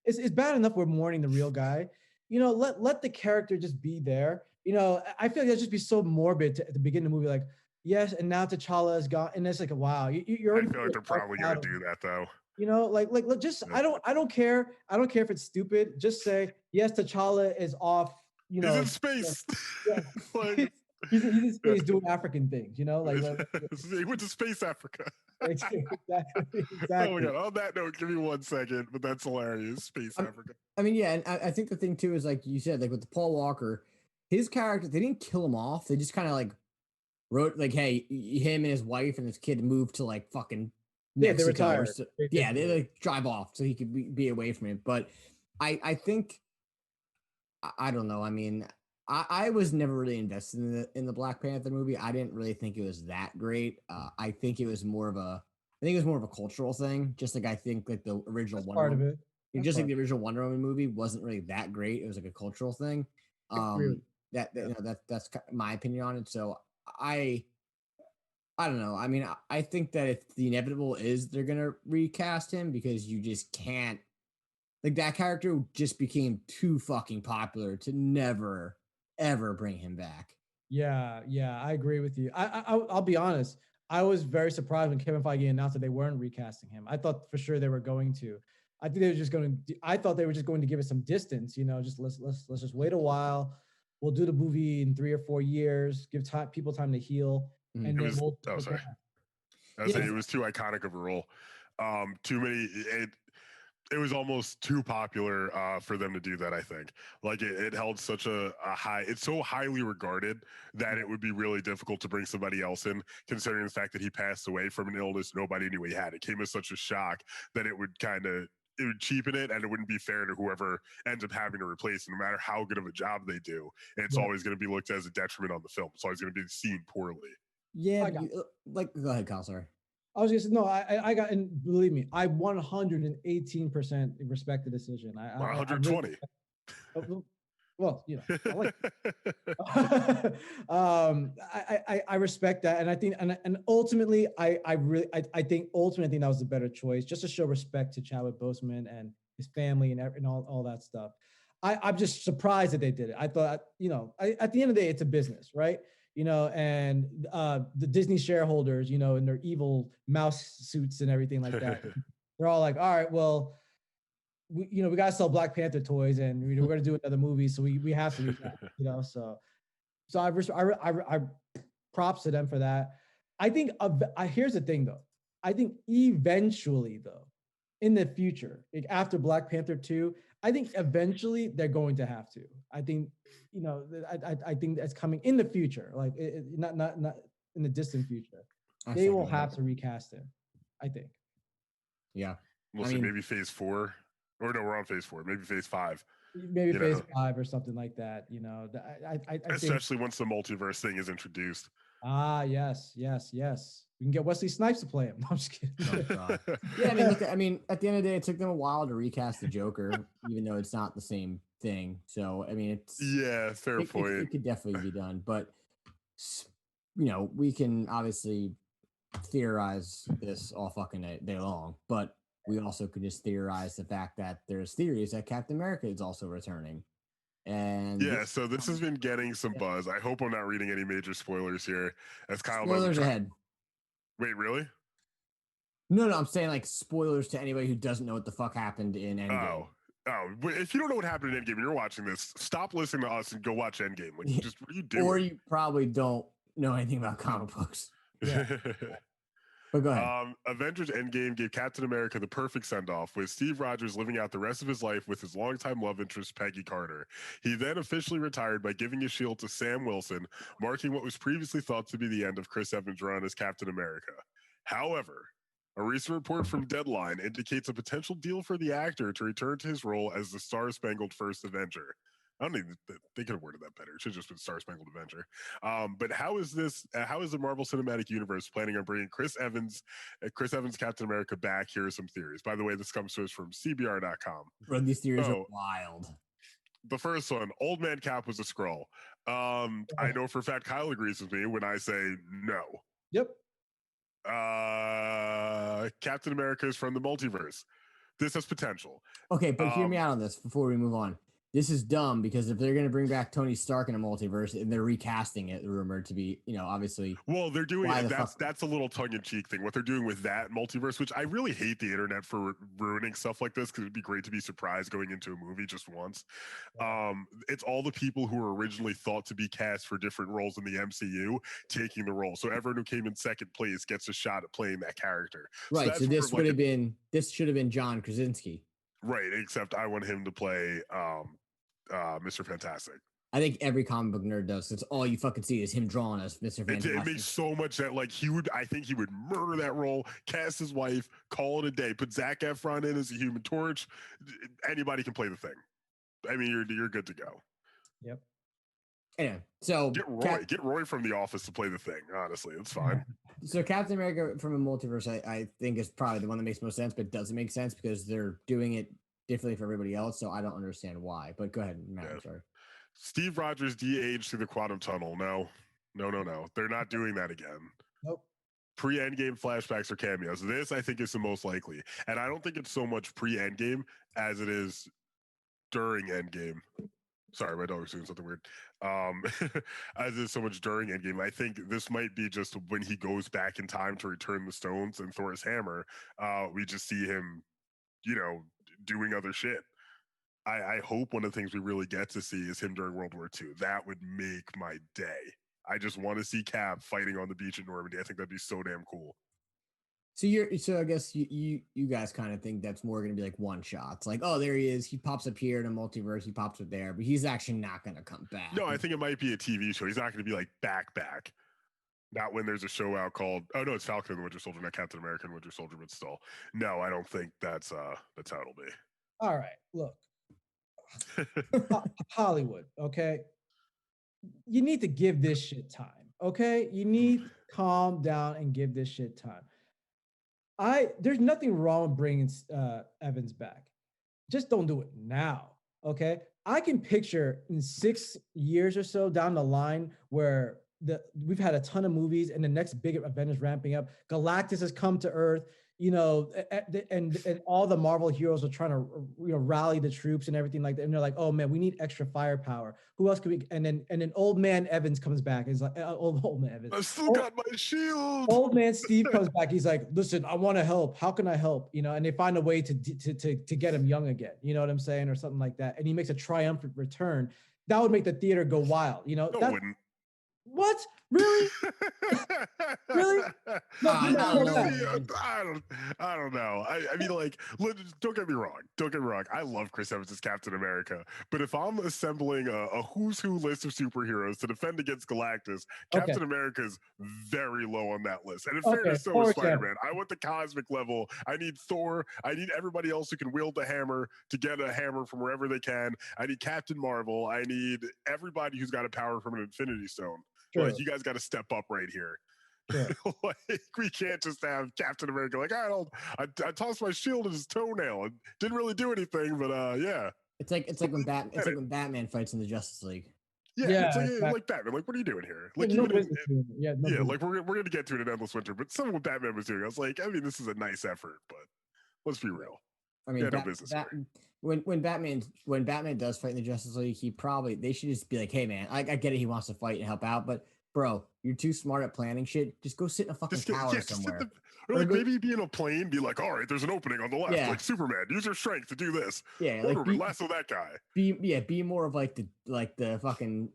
it's bad enough we're mourning the real guy. Let the character just be there. I feel like that'd just be so morbid at the beginning of the movie, like, yes, and now T'Challa is gone, and it's like, wow, you're already. I feel like they're probably gonna do that though. Like just I don't care if it's stupid. Just say yes, T'Challa is off. He's in space. Yeah. He's in space doing African things. He went to Space Africa. Exactly. Oh my god! On that note, give me 1 second, but that's hilarious. Space Africa. I mean, yeah, and I think the thing too is, like you said, like with the Paul Walker, his character, they didn't kill him off. They just kind of like wrote like, hey, him and his wife and his kid moved to like fucking Mexico. They retired. They like drive off so he could be away from it. But I think I don't know. I mean, I was never really invested in the Black Panther movie. I didn't really think it was that great. I think it was more of a cultural thing. Just like I think like the original Wonder Woman, just like the original Wonder Woman movie wasn't really that great. It was like a cultural thing. That's my opinion on it. So I don't know. I mean, I think that if the inevitable is they're gonna recast him, because you just can't, like, that character just became too fucking popular to never ever bring him back. Yeah, I agree with you. I'll be honest. I was very surprised when Kevin Feige announced that they weren't recasting him. I thought for sure they were going to. I thought they were just going to give it some distance. Just let's just wait a while. We'll do the movie in 3 or 4 years. Give people time to heal, and then we'll. Oh, sorry. It was too iconic of a role. Too many. It was almost too popular for them to do that. I think like it held such a high. It's so highly regarded that it would be really difficult to bring somebody else in, considering the fact that he passed away from an illness nobody knew he had. It came as such a shock that it would cheapen it, and it wouldn't be fair to whoever ends up having to replace it. No matter how good of a job they do, it's always going to be looked as a detriment on the film. It's always going to be seen poorly. Yeah, go ahead, Kyle. Sorry. I was just no. I got, and believe me, I 118% respect the decision. 120. Well, you know, I like I respect that, and I think, and ultimately, I think ultimately, I think that was the better choice, just to show respect to Chadwick Boseman and his family and all that stuff. I'm just surprised that they did it. I thought, you know, at the end of the day, it's a business, right? You know, and the Disney shareholders, you know, in their evil mouse suits and everything like that, they're all like, all right, well, we gotta sell Black Panther toys, and we're gonna do another movie, so we have to do that, you know. So I props to them for that. I think here's the thing though. I think eventually though, in the future, like after Black Panther 2, I think eventually they're going to have to. I think, you know, I think that's coming in the future, like not in the distant future. They will have to recast him, I think. Yeah. We'll see, maybe phase 4. Or no, we're on phase 4. Maybe phase 5. Maybe phase 5 or something like that. You know, I especially once the multiverse thing is introduced. Yes. We can get Wesley Snipes to play him. No, I'm just kidding. Oh, yeah, I mean, look, I mean, at the end of the day, it took them a while to recast the Joker, even though it's not the same thing. So, I mean, it's fair point. It could definitely be done, but you know, we can obviously theorize this all fucking day long, but we also could just theorize the fact that there's theories that Captain America is also returning. And so this has been getting some buzz. I hope I'm not reading any major spoilers here. As Kyle spoilers ahead. Wait, really? No, I'm saying like spoilers to anybody who doesn't know what the fuck happened in Endgame. Oh, if you don't know what happened in Endgame and you're watching this, stop listening to us and go watch Endgame. Like, just what are you doing? Or you probably don't know anything about comic books. Yeah. But go ahead. Avengers Endgame gave Captain America the perfect send-off, with Steve Rogers living out the rest of his life with his longtime love interest, Peggy Carter. He then officially retired by giving his shield to Sam Wilson, marking what was previously thought to be the end of Chris Evans' run as Captain America. However, a recent report from Deadline indicates a potential deal for the actor to return to his role as the Star-Spangled First Avenger. I don't think they could have worded that better. It should have just been Star Spangled Adventure. But how is the Marvel Cinematic Universe planning on bringing Chris Evans Captain America back? Here are some theories. By the way, this comes to us from CBR.com. Bro, these theories are wild. The first one, Old Man Cap was a Skrull. I know for a fact Kyle agrees with me when I say no. Yep. Captain America is from the multiverse. This has potential. Okay, but hear me out on this before we move on. This is dumb because if they're going to bring back Tony Stark in a multiverse and they're recasting it, rumored to be, you know, obviously. Well, they're doing it. That's a little tongue-in-cheek thing. What they're doing with that multiverse, which I really hate the internet for ruining stuff like this, because it'd be great to be surprised going into a movie just once. It's all the people who were originally thought to be cast for different roles in the MCU taking the role. So everyone who came in second place gets a shot at playing that character. Right. So this would have been should have been John Krasinski. Right. Except I want him to play Mr. Fantastic. I think every comic book nerd does. It's all you fucking see is him drawing as Mr. Fantastic. It makes so much that I think he would murder that role, cast his wife, call it a day, put Zac Efron in as a Human Torch. Anybody can play the thing. I mean, you're good to go. Yep. Anyway, so get Roy from The Office to play the thing. Honestly, it's fine. So Captain America from a multiverse, I think is probably the one that makes most sense, but doesn't make sense because they're doing it differently for everybody else. So I don't understand why. But go ahead, Matt. I'm sorry. Steve Rogers de-aged through the quantum tunnel. No. They're not doing that again. Nope. Pre-Endgame flashbacks or cameos. This, I think, is the most likely. And I don't think it's so much pre-Endgame as it is during Endgame. Sorry, my dog was doing something weird. As is so much during Endgame. I think this might be just when he goes back in time to return the stones and Thor's hammer. We just see him, doing other shit. I hope one of the things we really get to see is him during World War II. That would make my day. I just want to see Cap fighting on the beach in Normandy. I think that'd be so damn cool. So I guess you guys kind of think that's more going to be like one shots. Like, oh, there he is. He pops up here in a multiverse. He pops up there, but he's actually not going to come back. No, I think it might be a TV show. He's not going to be like back. Not when there's a show out called, oh no, it's Falcon and the Winter Soldier, not Captain America and Winter Soldier, but still. No, I don't think that's how it'll be. All right, look. Hollywood, okay? You need to give this shit time, okay? You need to calm down and give this shit time. There's nothing wrong with bringing Evans back. Just don't do it now, Okay, I can picture in 6 years or so down the line where we've had a ton of movies and the next big event is ramping up. Galactus has come to Earth, you know, and all the Marvel heroes are trying to rally the troops and everything like that. And they're like, oh man, we need extra firepower. Who else could we? And then Old Man Evans comes back. He's like, old Man Evans. I still got my shield. Old Man Steve comes back. He's like, listen, I want to help. How can I help? You know, and they find a way to get him young again. You know what I'm saying, or something like that. And he makes a triumphant return. That would make the theater go wild. You know, No, it wouldn't. What? Really? Really? No, I don't know. I mean, like, don't get me wrong. Don't get me wrong. I love Chris Evans as Captain America, but if I'm assembling a who's who list of superheroes to defend against Galactus, Captain America is very low on that list. And in fairness, so is Spider-Man. I want the cosmic level. I need Thor. I need everybody else who can wield the hammer to get a hammer from wherever they can. I need Captain Marvel. I need everybody who's got a power from an Infinity Stone. Sure. Like, you guys got to step up right here. Sure. Like, we can't just have Captain America like, I tossed my shield at his toenail. It didn't really do anything, but yeah. It's like when Batman fights in the Justice League. Yeah, it's like Batman. Like, what are you doing here? Like, no like we're gonna get to it in Endless Winter, but some of what Batman was doing, I was like, I mean, this is a nice effort, but let's be real. I mean, when Batman does fight in the Justice League, they should just be like, hey man, I get it, he wants to fight and help out, but bro, you're too smart at planning shit. Just go sit in a fucking tower somewhere. Or like maybe be in a plane, be like, all right, there's an opening on the left. Like Superman, use your strength to do this. Yeah, like lasso that guy. Be more of like the fucking,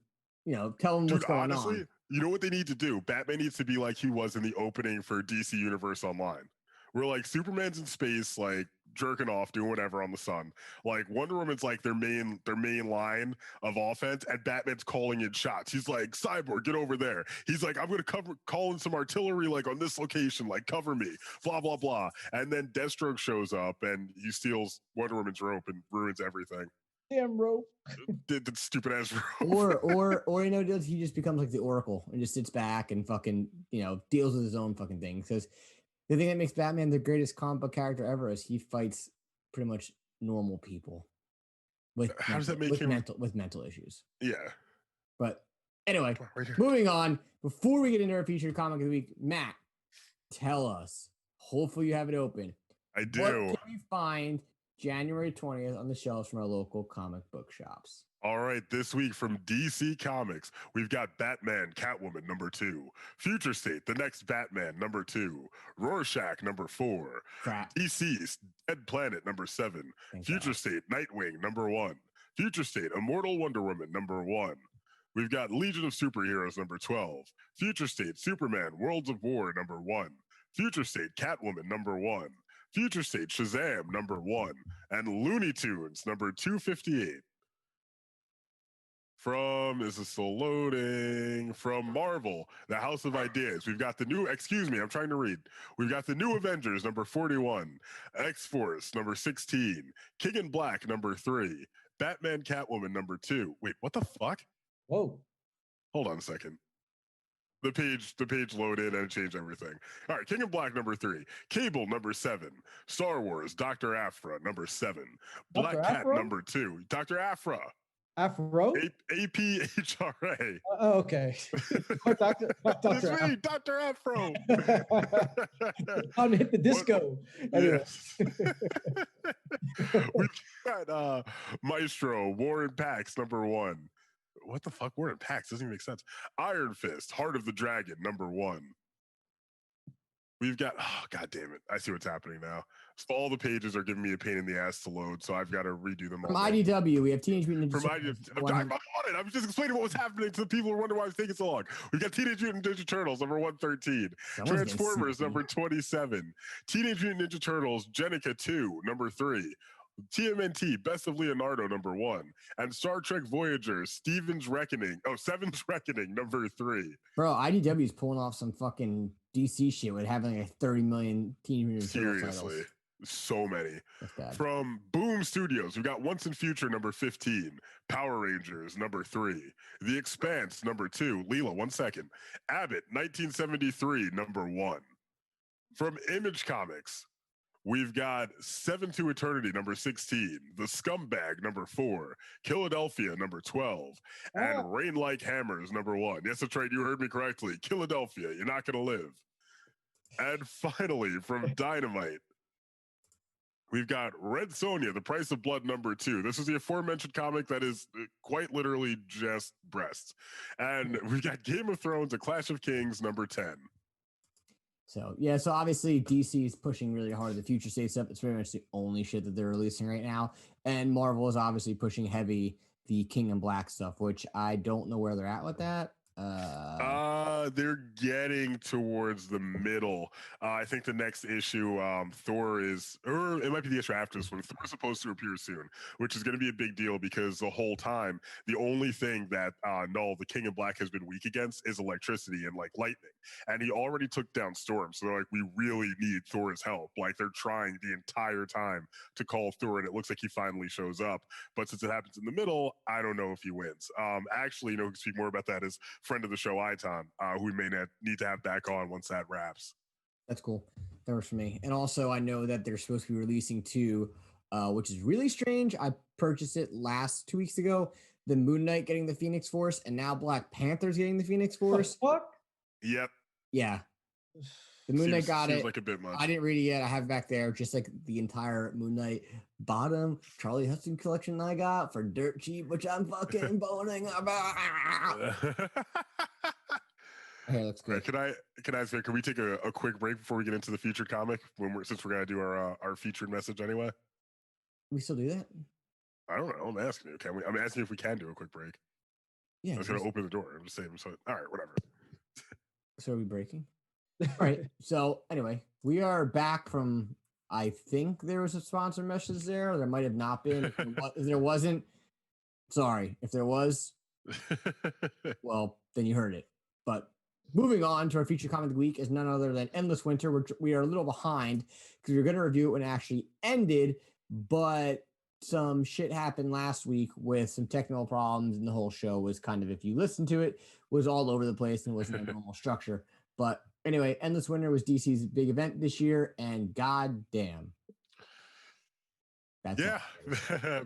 tell them what's going on. You know what they need to do? Batman needs to be like he was in the opening for DC Universe Online. Where like Superman's in space, like jerking off, doing whatever on the sun. Like Wonder Woman's like their main line of offense, and Batman's calling in shots. He's like, Cyborg, get over there. He's like, I'm gonna call in some artillery like on this location, like cover me, blah blah blah. And then Deathstroke shows up and he steals Wonder Woman's rope and ruins everything. Damn rope. Did the stupid ass rope. or he just becomes like the Oracle and just sits back and fucking deals with his own fucking thing. Because the thing that makes Batman the greatest comic book character ever is he fights pretty much normal people with mental issues. Yeah. But anyway, moving on. Before we get into our featured comic of the week, Matt, tell us. Hopefully you have it open. I do. What can we find January 20th on the shelves from our local comic book shops? All right, this week from DC Comics, we've got Batman, Catwoman, number 2. Future State, The Next Batman, number 2. Rorschach, number 4. Crap. DC's Dead Planet, number 7. Future State, Nightwing, number 1. Future State, Immortal Wonder Woman, number 1. We've got Legion of Superheroes, number 12. Future State, Superman, Worlds of War, number 1. Future State, Catwoman, number 1. Future State, Shazam, number 1. And Looney Tunes, number 258. From Marvel, The House of Ideas. We've got the new, We've got the new Avengers, number 41. X-Force, number 16. King in Black, number 3. Batman, Catwoman, number 2. Wait, what the fuck? Whoa. Hold on a second. The page loaded and it changed everything. All right, King in Black, number 3. Cable, number 7. Star Wars, Dr. Aphra, number 7. Black Cat, number 2. Dr. Aphra. Afro? APHRA. Okay. Dr. It's me, Dr. Afro. Time to hit the disco. Anyway. We've got Maestro, Warren Pax, number 1. What the fuck? Warren Pax doesn't even make sense. Iron Fist, Heart of the Dragon, number 1. We've got, God damn it. I see what's happening now. So all the pages are giving me a pain in the ass to load, so I've got to redo them all. From IDW, we have Teenage Mutant Ninja Turtles. I'm on it. I'm just explaining what was happening to the people who wonder why it's taking so long. We've got Teenage Mutant Ninja Turtles, number 113. Transformers, number 27. Teenage Mutant Ninja Turtles, Jenica 2, number 3. TMNT, Best of Leonardo, number 1. And Star Trek Voyager, Seven's Reckoning, number 3. Bro, IDW is pulling off some fucking DC shit with having like 30 million Teenage Mutant Turtles titles. Seriously. So many. From Boom Studios, we've got Once in Future, number 15. Power Rangers, number 3. The Expanse, number 2. Leela, 1 second. Abbott, 1973, number 1. From Image Comics, We've got Seven to Eternity, number 16, The Scumbag, number 4, Philadelphia, number 12, and Rain Like Hammers, number 1. Yes, that's right. You heard me correctly. Philadelphia, you're not going to live. And finally, from Dynamite, we've got Red Sonja, The Price of Blood, number 2. This is the aforementioned comic that is quite literally just breasts. And we've got Game of Thrones, A Clash of Kings, number 10. So, yeah, so obviously DC is pushing really hard the Future State stuff. It's pretty much the only shit that they're releasing right now. And Marvel is obviously pushing heavy the King in Black stuff, which I don't know where they're at with that. They're getting towards the middle. I think the next issue, Thor is, or it might be the issue after this one. Thor's supposed to appear soon, which is going to be a big deal because the whole time, the only thing that Null, the King in Black, has been weak against is electricity and like lightning. And he already took down Storm. So they're like, we really need Thor's help. Like they're trying the entire time to call Thor, and it looks like he finally shows up. But since it happens in the middle, I don't know if he wins. Actually, who can speak more about that is friend of the show, Iton, who we may need to have back on once that wraps. That's cool. That works for me. And also, I know that they're supposed to be releasing 2, which is really strange. I purchased it 2 weeks ago. The Moon Knight getting the Phoenix Force, and now Black Panther's getting the Phoenix Force. What? Yep. Yeah. The Moon Knight got it. Like a bit much. I didn't read it yet. I have it back there, just like the entire Moon Knight bottom Charlie Hudson collection I got for dirt cheap, which I'm fucking boning about. Hey, that's good. Right, can I ask you, can we take a quick break before we get into the featured comic since we're gonna do our featured message anyway? We still do that? I don't know. I'm asking you. Can we? I'm asking if we can do a quick break. Yeah. I was gonna open the door. I'm just saying. So, all right, whatever. So are we breaking? All right. So anyway, we are back from. I think there was a sponsor message there. There might have not been. If there wasn't, sorry. If there was, well, then you heard it. But moving on to our feature comic of the week is none other than Endless Winter, which we are a little behind because we were going to review it when it actually ended, but some shit happened last week with some technical problems, and the whole show was kind of, if you listen to it, was all over the place and wasn't a normal structure. But anyway, Endless Winter was DC's big event this year, and goddamn. That's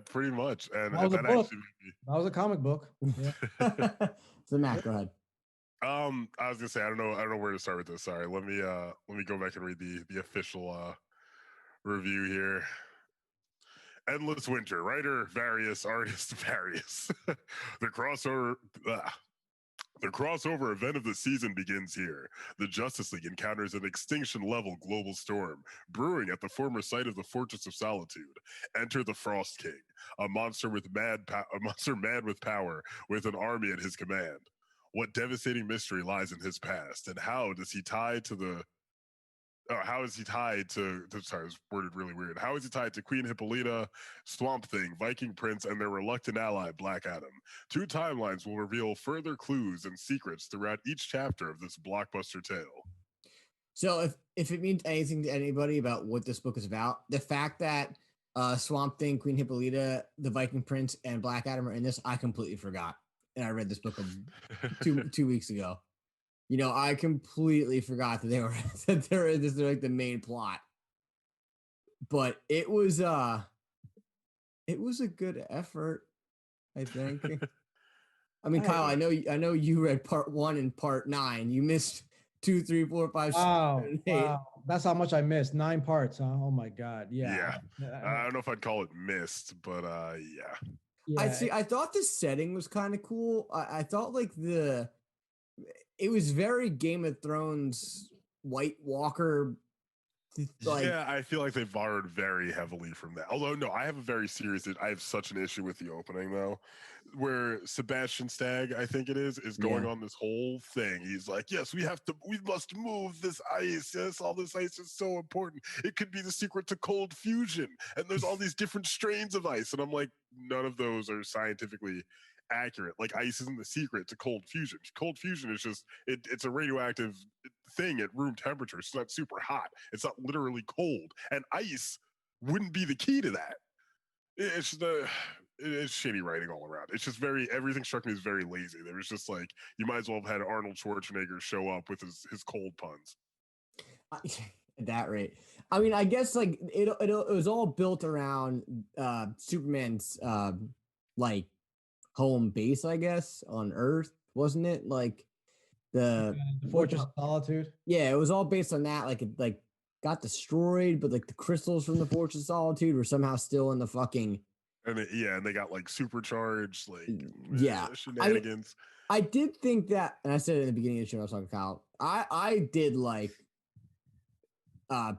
pretty much. And that was a book. That was a comic book. Yeah. So Matt, go ahead. I was gonna say I don't know where to start with this. Sorry, let me go back and read the official review here. Endless Winter, writer various, artist various. The crossover event of the season begins here. The Justice League encounters an extinction-level global storm brewing at the former site of the Fortress of Solitude. Enter the Frost King, a monster mad with power, with an army at his command. What devastating mystery lies in his past, and how is he tied to sorry, it's worded really weird. How is he tied to Queen Hippolyta, Swamp Thing, Viking Prince, and their reluctant ally, Black Adam? 2 timelines will reveal further clues and secrets throughout each chapter of this blockbuster tale. So if it means anything to anybody about what this book is about, the fact that Swamp Thing, Queen Hippolyta, the Viking Prince, and Black Adam are in this, I completely forgot. And I read this book two weeks ago. You know, I completely forgot that they're like the main plot. But it was a good effort, I think. I mean, Kyle, I know you read part 1 and part 9. You missed 2, 3, 4, 5, 6, 7, 8. Wow. That's how much I missed. 9 parts, huh? Oh my god. Yeah. I don't know if I'd call it missed, but yeah. I thought the setting was kind of cool. I thought like it was very Game of Thrones White Walker. Yeah, I feel like they borrowed very heavily from that. Although, no, I have such an issue with the opening though, where Sebastian Stagg, I think it is going on this whole thing. He's like, yes, we must move this ice. Yes, all this ice is so important. It could be the secret to cold fusion. And there's all these different strains of ice. And I'm like, none of those are scientifically accurate. Like ice isn't the secret to cold fusion. Cold fusion is just, it's a radioactive thing at room temperature. It's not super hot. It's not literally cold. And ice wouldn't be the key to that. It's shitty writing all around. It's just everything struck me as very lazy. There was just like, you might as well have had Arnold Schwarzenegger show up with his cold puns. at that rate. I mean, I guess like it was all built around Superman's like home base, I guess, on Earth, wasn't it? Like the Fortress of Solitude. Yeah, it was all based on that. Like it got destroyed, but like the crystals from the Fortress of Solitude were somehow still in the fucking. And and they got like supercharged, like shenanigans. I did think that, and I said it in the beginning of the show. I was talking to Kyle. I did like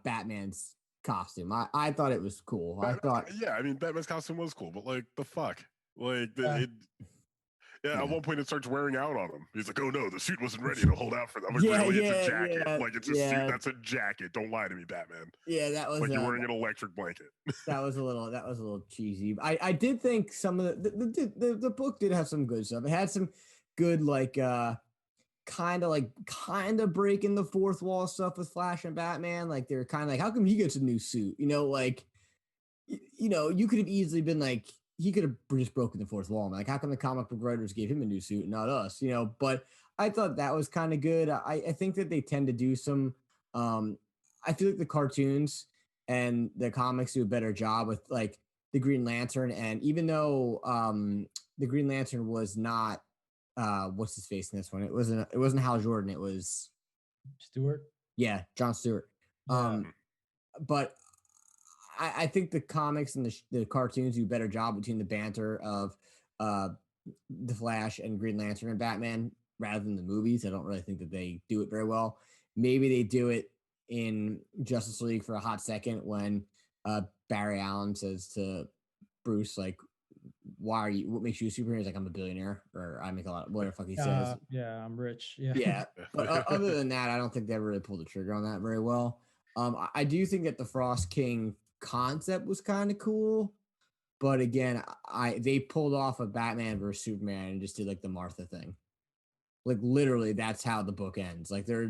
Batman's costume. I thought it was cool. I mean, Batman's costume was cool, but like the fuck, like at one point it starts wearing out on him. He's like, "Oh no, the suit wasn't ready to hold out for them." Like, really, it's a jacket. Like it's a suit. That's a jacket. Don't lie to me, Batman. Yeah, that was like you're wearing an electric blanket. that was a little cheesy. I did think some of the book did have some good stuff. It had some good like kind of breaking the fourth wall stuff with Flash and Batman. Like they're kind of like, how come he gets a new suit? Like you could have easily been like, he could have just broken the fourth wall. Like, how come the comic book writers gave him a new suit and not us? But I thought that was kind of good. I think that they tend to do some. I feel like the cartoons and the comics do a better job with like the Green Lantern. And even though the Green Lantern was not what's his face in this one, it wasn't Hal Jordan. It was Stewart. Yeah, John Stewart. But I think the comics and the cartoons do a better job between the banter of the Flash and Green Lantern and Batman rather than the movies. I don't really think that they do it very well. Maybe they do it in Justice League for a hot second when Barry Allen says to Bruce, like, what makes you a superhero? He's like, I'm a billionaire, or I make a lot, whatever the fuck he says. Yeah, I'm rich. Yeah. Yeah. But other than that, I don't think they ever really pulled the trigger on that very well. I do think that the Frost King concept was kind of cool, but again, they pulled off a Batman versus Superman and just did like the Martha thing. Like literally, that's how the book ends. Like they're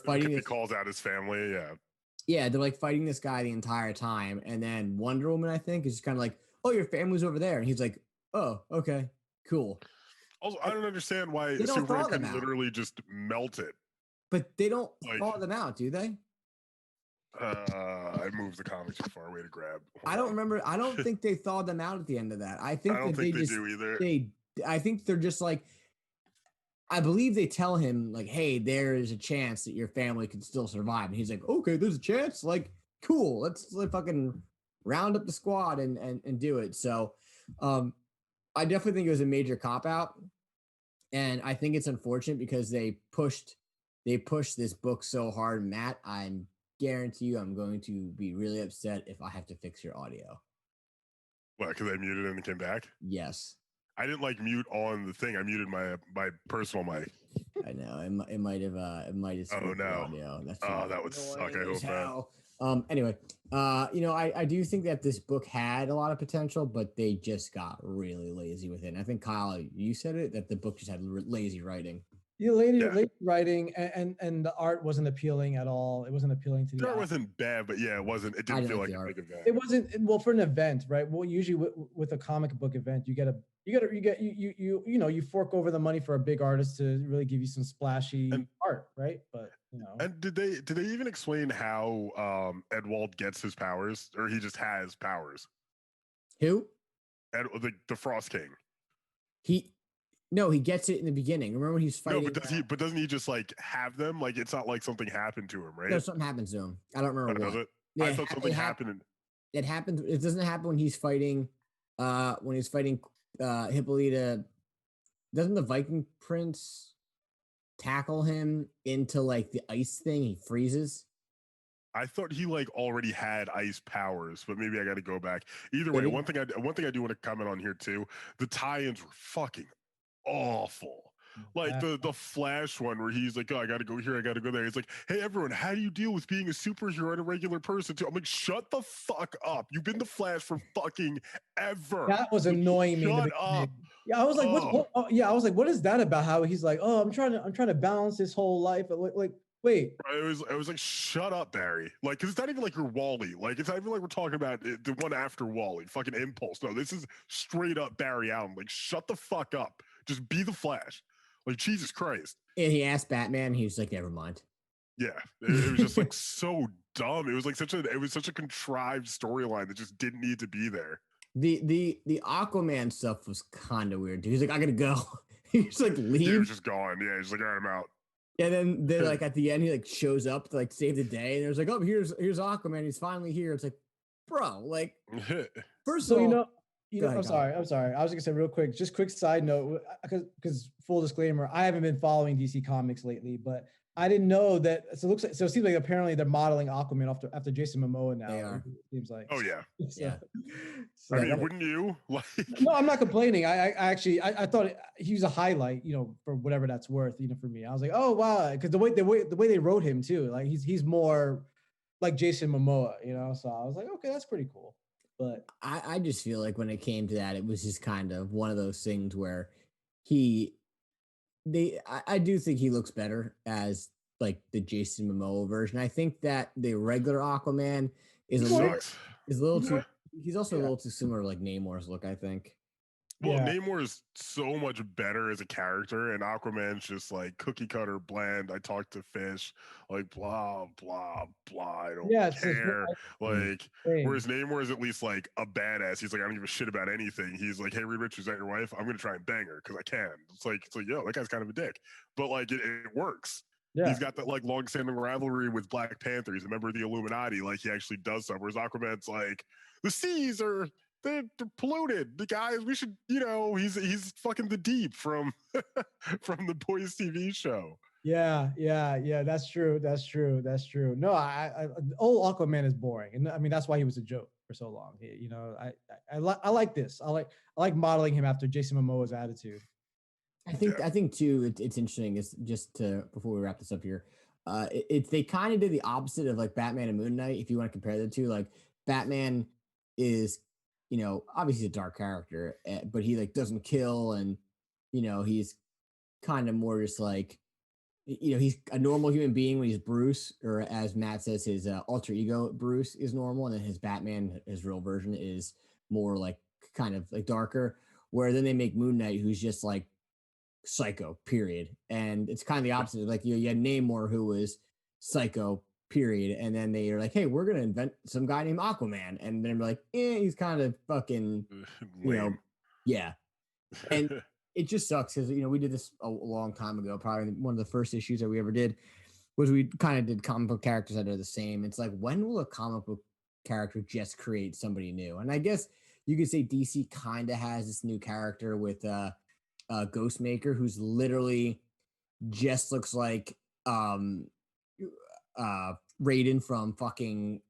fighting. He calls out his family. Yeah, they're like fighting this guy the entire time, and then Wonder Woman, I think, is just kind of like, "Oh, your family's over there," and he's like, "Oh, okay, cool." Also, I don't understand why Superman can literally just melt it. But they don't thaw them out, do they? I moved the comic too far away to grab. I don't remember. I don't think they thawed them out at the end of that. I don't think they do either. I think they're just like, I believe they tell him like, "Hey, there is a chance that your family can still survive," and he's like, "Okay, there's a chance. Like, cool. Let's like fucking round up the squad and do it." So, I definitely think it was a major cop out, and I think it's unfortunate because they pushed this book so hard. Matt, I'm guarantee you I'm going to be really upset if I have to fix your audio. What, because I muted it and it came back? Yes. I didn't like mute on the thing. I muted my personal mic. I know. It might have oh no. Audio. That's that would suck. I hope that. Anyway, I do think that this book had a lot of potential, but they just got really lazy with it. And I think Kyle, you said it, that the book just had lazy writing. Yeah, late writing and the art wasn't appealing at all. It wasn't appealing to the art. Wasn't bad, but yeah, it wasn't. It didn't feel like a big event. It wasn't for an event, right? Well, usually with a comic book event, you fork over the money for a big artist to really give you some splashy art, right? But And did they even explain how Edwald gets his powers, or he just has powers? Who? The Frost King. No, he gets it in the beginning. Remember when he's fighting? No, but doesn't he just like have them? Like it's not like something happened to him, right? No, something happens to him. I don't remember what. Does it? Yeah, I thought something happened. It happens. It doesn't happen when he's fighting. Hippolyta. Doesn't the Viking Prince tackle him into like the ice thing? He freezes. I thought he like already had ice powers, but maybe I got to go back. Either way, one thing I do want to comment on here too. The tie-ins were fucking awful. Like the Flash one where he's like, "Oh, I gotta go here, I gotta go there." He's like, "Hey everyone, how do you deal with being a superhero and a regular person too?" I'm like, "Shut the fuck up! You've been the Flash for fucking ever." That was annoying me. Shut up. Yeah, I was like, what? I was like, what is that about? How he's like, "Oh, I'm trying to balance this whole life." Like, wait. I was like, "Shut up, Barry!" Like, because it's not even like you're Wally. Like, it's not even like we're talking about the one after Wally, fucking Impulse. No, this is straight up Barry Allen. Like, shut the fuck up. Just be the Flash. Like, Jesus Christ. And he asked Batman, he was like, never mind. Yeah, it was just like so dumb. It was like such a contrived storyline that just didn't need to be there. The Aquaman stuff was kind of weird. Dude. He's like, I gotta go. He's like, leave. He was just gone. Yeah, he's like, all right, I'm out. And then they're like at the end, he like shows up to like save the day, and there's like, oh, here's Aquaman. He's finally here. It's like, bro, like, first of all, I'm sorry. I was gonna say real quick, just quick side note, because full disclaimer, I haven't been following DC Comics lately, but I didn't know that. So it seems like apparently they're modeling Aquaman after Jason Momoa now. They are. It seems like. Oh yeah. Yeah. So, I mean, wouldn't you? Like, no, I'm not complaining. I actually thought he was a highlight, for whatever that's worth, for me. I was like, oh wow, because the way they wrote him too, like he's more like Jason Momoa, So I was like, okay, that's pretty cool. But I just feel like when it came to that, it was just kind of one of those things where I do think he looks better as like the Jason Momoa version. I think that the regular Aquaman is a little too. He's also a little too similar to like Namor's look, I think. Well, Namor is so much better as a character, and Aquaman's just like cookie cutter, bland. I talk to fish, like blah blah blah. I don't care. Whereas Namor is at least like a badass. He's like, I don't give a shit about anything. He's like, hey, Reed Richards, is that your wife? I'm gonna try and bang her because I can. It's like, yo, that guy's kind of a dick, but like it works. Yeah. He's got that like long-standing rivalry with Black Panther. He's a member of the Illuminati. Like he actually does stuff. Whereas Aquaman's like, the seas are. They're polluted. The guys, we should, he's fucking the Deep from from the Boys TV show. Yeah. That's true. No, old Aquaman is boring, and I mean that's why he was a joke for so long. I like this. I like modeling him after Jason Momoa's attitude. I think too. It's interesting. Is just before we wrap this up here. They kind of did the opposite of like Batman and Moon Knight. If you want to compare the two, like Batman is. Obviously a dark character, but he like doesn't kill, and he's kind of more just like, he's a normal human being when he's Bruce, or as Matt says, his alter ego Bruce is normal, and then his Batman, his real version, is more like kind of like darker. Where then they make Moon Knight, who's just like psycho, period, and it's kind of the opposite. Like you had Namor, who was psycho. Period. And then they are like, hey, we're gonna invent some guy named Aquaman, and then they're like, he's kind of fucking yeah. And it just sucks because we did this a long time ago. Probably one of the first issues that we ever did was we kind of did comic book characters that are the same. It's like, when will a comic book character just create somebody new? And I guess you could say DC kind of has this new character with Ghostmaker, who's literally just looks like Raiden from fucking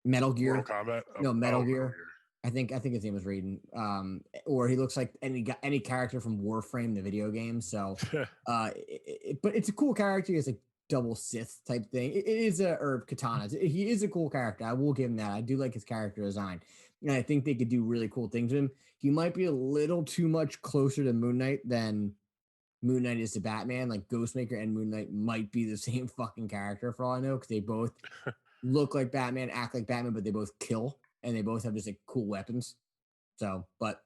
Metal Gear. Mortal Kombat? No, Metal Gear. I think his name was Raiden. Or he looks like any character from Warframe, the video game. So, but it's a cool character. He's like double Sith type thing. It is or Katana. He is a cool character. I will give him that. I do like his character design, and I think they could do really cool things with him. He might be a little too much closer to Moon Knight than Moon Knight is to Batman. Like Ghostmaker and Moon Knight might be the same fucking character for all I know, because they both look like Batman, act like Batman, but they both kill, and they both have just like cool weapons. So, but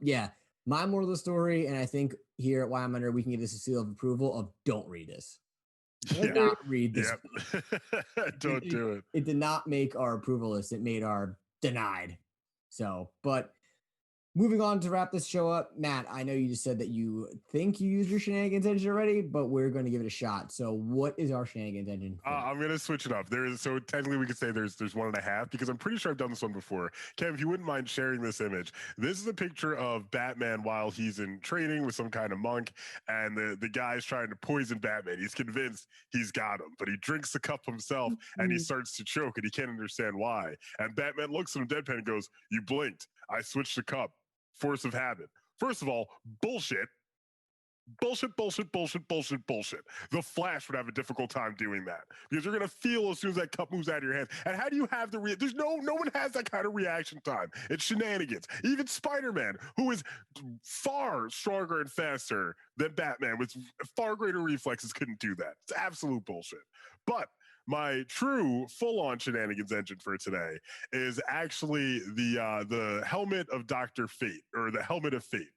yeah, my moral of the story, and I think here at Why I'm Under, we can give this a seal of approval of don't read this. Do not read this. Don't do it. It did not make our approval list. It made our denied. So, but moving on to wrap this show up, Matt, I know you just said that you think you used your shenanigans engine already, but we're going to give it a shot. So what is our shenanigans engine? I'm going to switch it up. So technically we could say there's 1.5, because I'm pretty sure I've done this one before. Kev, if you wouldn't mind sharing this image. This is a picture of Batman while he's in training with some kind of monk, and the guy's trying to poison Batman. He's convinced he's got him, but he drinks the cup himself and he starts to choke, and he can't understand why. And Batman looks at him deadpan and goes, "You blinked. I switched the cup. Force of habit." First of all, bullshit. The Flash would have a difficult time doing that, because you're going to feel as soon as that cup moves out of your hands. And how do you have there's no one has that kind of reaction time. It's shenanigans. Even Spider-Man, who is far stronger and faster than Batman with far greater reflexes, couldn't do that. It's absolute bullshit. But my true full-on shenanigans engine for today is actually the helmet of Dr. Fate, or the helmet of fate.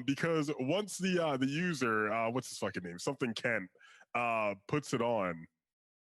Because once the user, what's his fucking name? Something Kent, puts it on,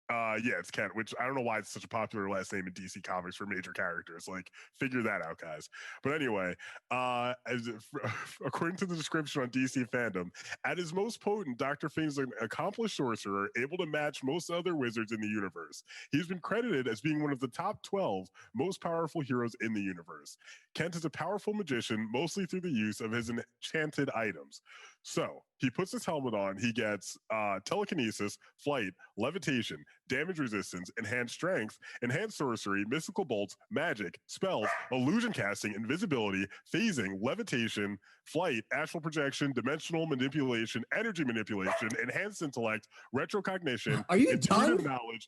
Yeah, it's Kent, which I don't know why it's such a popular last name in DC Comics for major characters. Like, figure that out, guys. But anyway, according to the description on DC Fandom, at his most potent, Dr. Fate is an accomplished sorcerer able to match most other wizards in the universe. He's been credited as being one of the top 12 most powerful heroes in the universe. Kent is a powerful magician, mostly through the use of his enchanted items. So he puts his helmet on. He gets telekinesis, flight, levitation, damage resistance, enhanced strength, enhanced sorcery, mystical bolts, magic, spells, illusion casting, invisibility, phasing, levitation, flight, astral projection, dimensional manipulation, energy manipulation, enhanced intellect, retrocognition, Are you intuitive done? knowledge,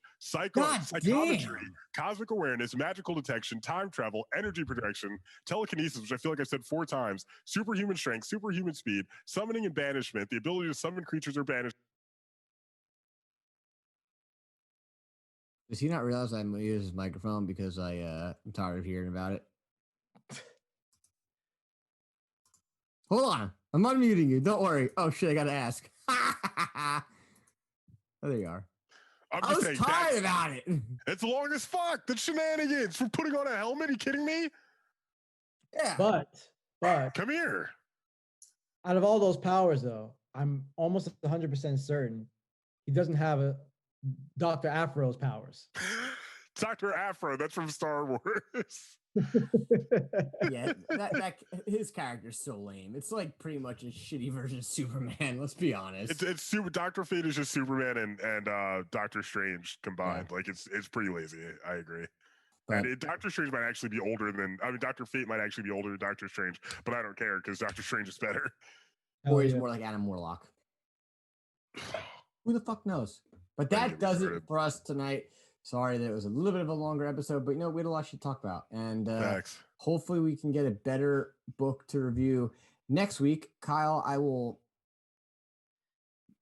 God psychometry, damn. cosmic awareness, magical detection, time travel, energy projection, telekinesis, which I feel like I said 4 times, superhuman strength, superhuman speed, summoning and banishment, the ability to summon creatures or banish. Does he not realize I use his microphone because I'm tired of hearing about it? Hold on. I'm unmuting you. Don't worry. Oh, shit. I got to ask. Oh, there you are. I was tired about it. It's long as fuck. The shenanigans for putting on a helmet. Are you kidding me? Yeah. But come here. Out of all those powers, though, I'm almost 100% certain he doesn't have a Dr. Afro's powers. Dr. Afro, that's from Star Wars. Yeah, that his character's so lame. It's like pretty much a shitty version of Superman. Let's be honest. It's super. Dr. Fate is just Superman and Doctor Strange combined. Yeah. Like it's pretty lazy. I agree. But Doctor Strange might actually be older than. I mean, Dr. Fate might actually be older than Doctor Strange, but I don't care because Doctor Strange is better. Or he's more like Adam Warlock. Who the fuck knows? But that does it for us tonight. Sorry that it was a little bit of a longer episode, but we had a lot to talk about. And hopefully we can get a better book to review next week. Kyle, I will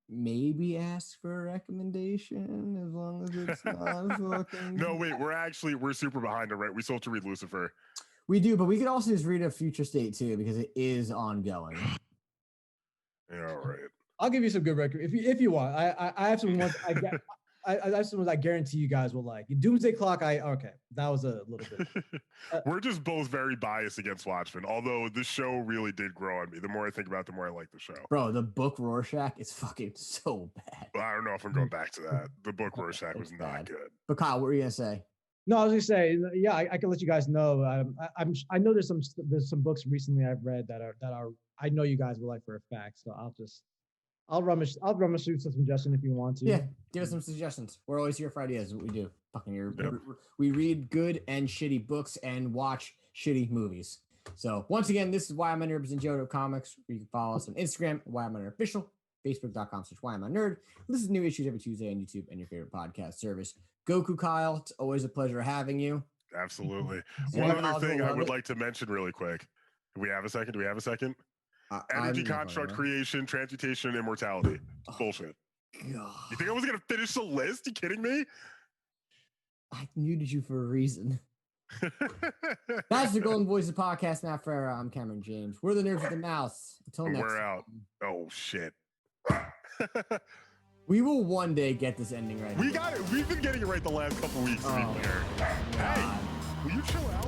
maybe ask for a recommendation as long as it's not fucking... No, wait, we're super behind it, right? We still have to read Lucifer. We do, but we could also just read a Future State too, because it is ongoing. Yeah, all right. I'll give you some good record if you want. I have some ones I have some ones I guarantee you guys will like. Doomsday Clock, okay, that was a little bit. We're just both very biased against Watchmen, although the show really did grow on me. The more I think about it, the more I like the show. Bro, the book Rorschach is fucking so bad. I don't know if I'm going back to that. The book Rorschach was not good. But Kyle, what were you gonna say? No, I was gonna say, yeah, I can let you guys know. I know there's some books recently I've read that are I know you guys will like for a fact. So I'll rummage through some suggestions if you want to. Yeah, give us some suggestions. We're always here for ideas. Is what we do. We read good and shitty books and watch shitty movies. So once again, this is Why I'm a Nerd and Joe Comics. You can follow us on Instagram, Why I'm a Nerd Official, Facebook.com/Why I'm a Nerd. This is new issues every Tuesday on YouTube and your favorite podcast service. Goku Kyle, it's always a pleasure having you. Absolutely. One other thing I would like to mention really quick. Do we have a second? Energy construct creation, transmutation, and immortality. Bullshit. God. You think I was going to finish the list? You kidding me? I muted you for a reason. That's the Golden Voices podcast. Matt Ferrer. I'm Cameron James. We're the Nerds with the Mouse. Until next time. We're out. Oh, shit. We will one day get this ending right. We got it. We've been getting it right the last couple weeks. To be clear. Hey, will you chill out?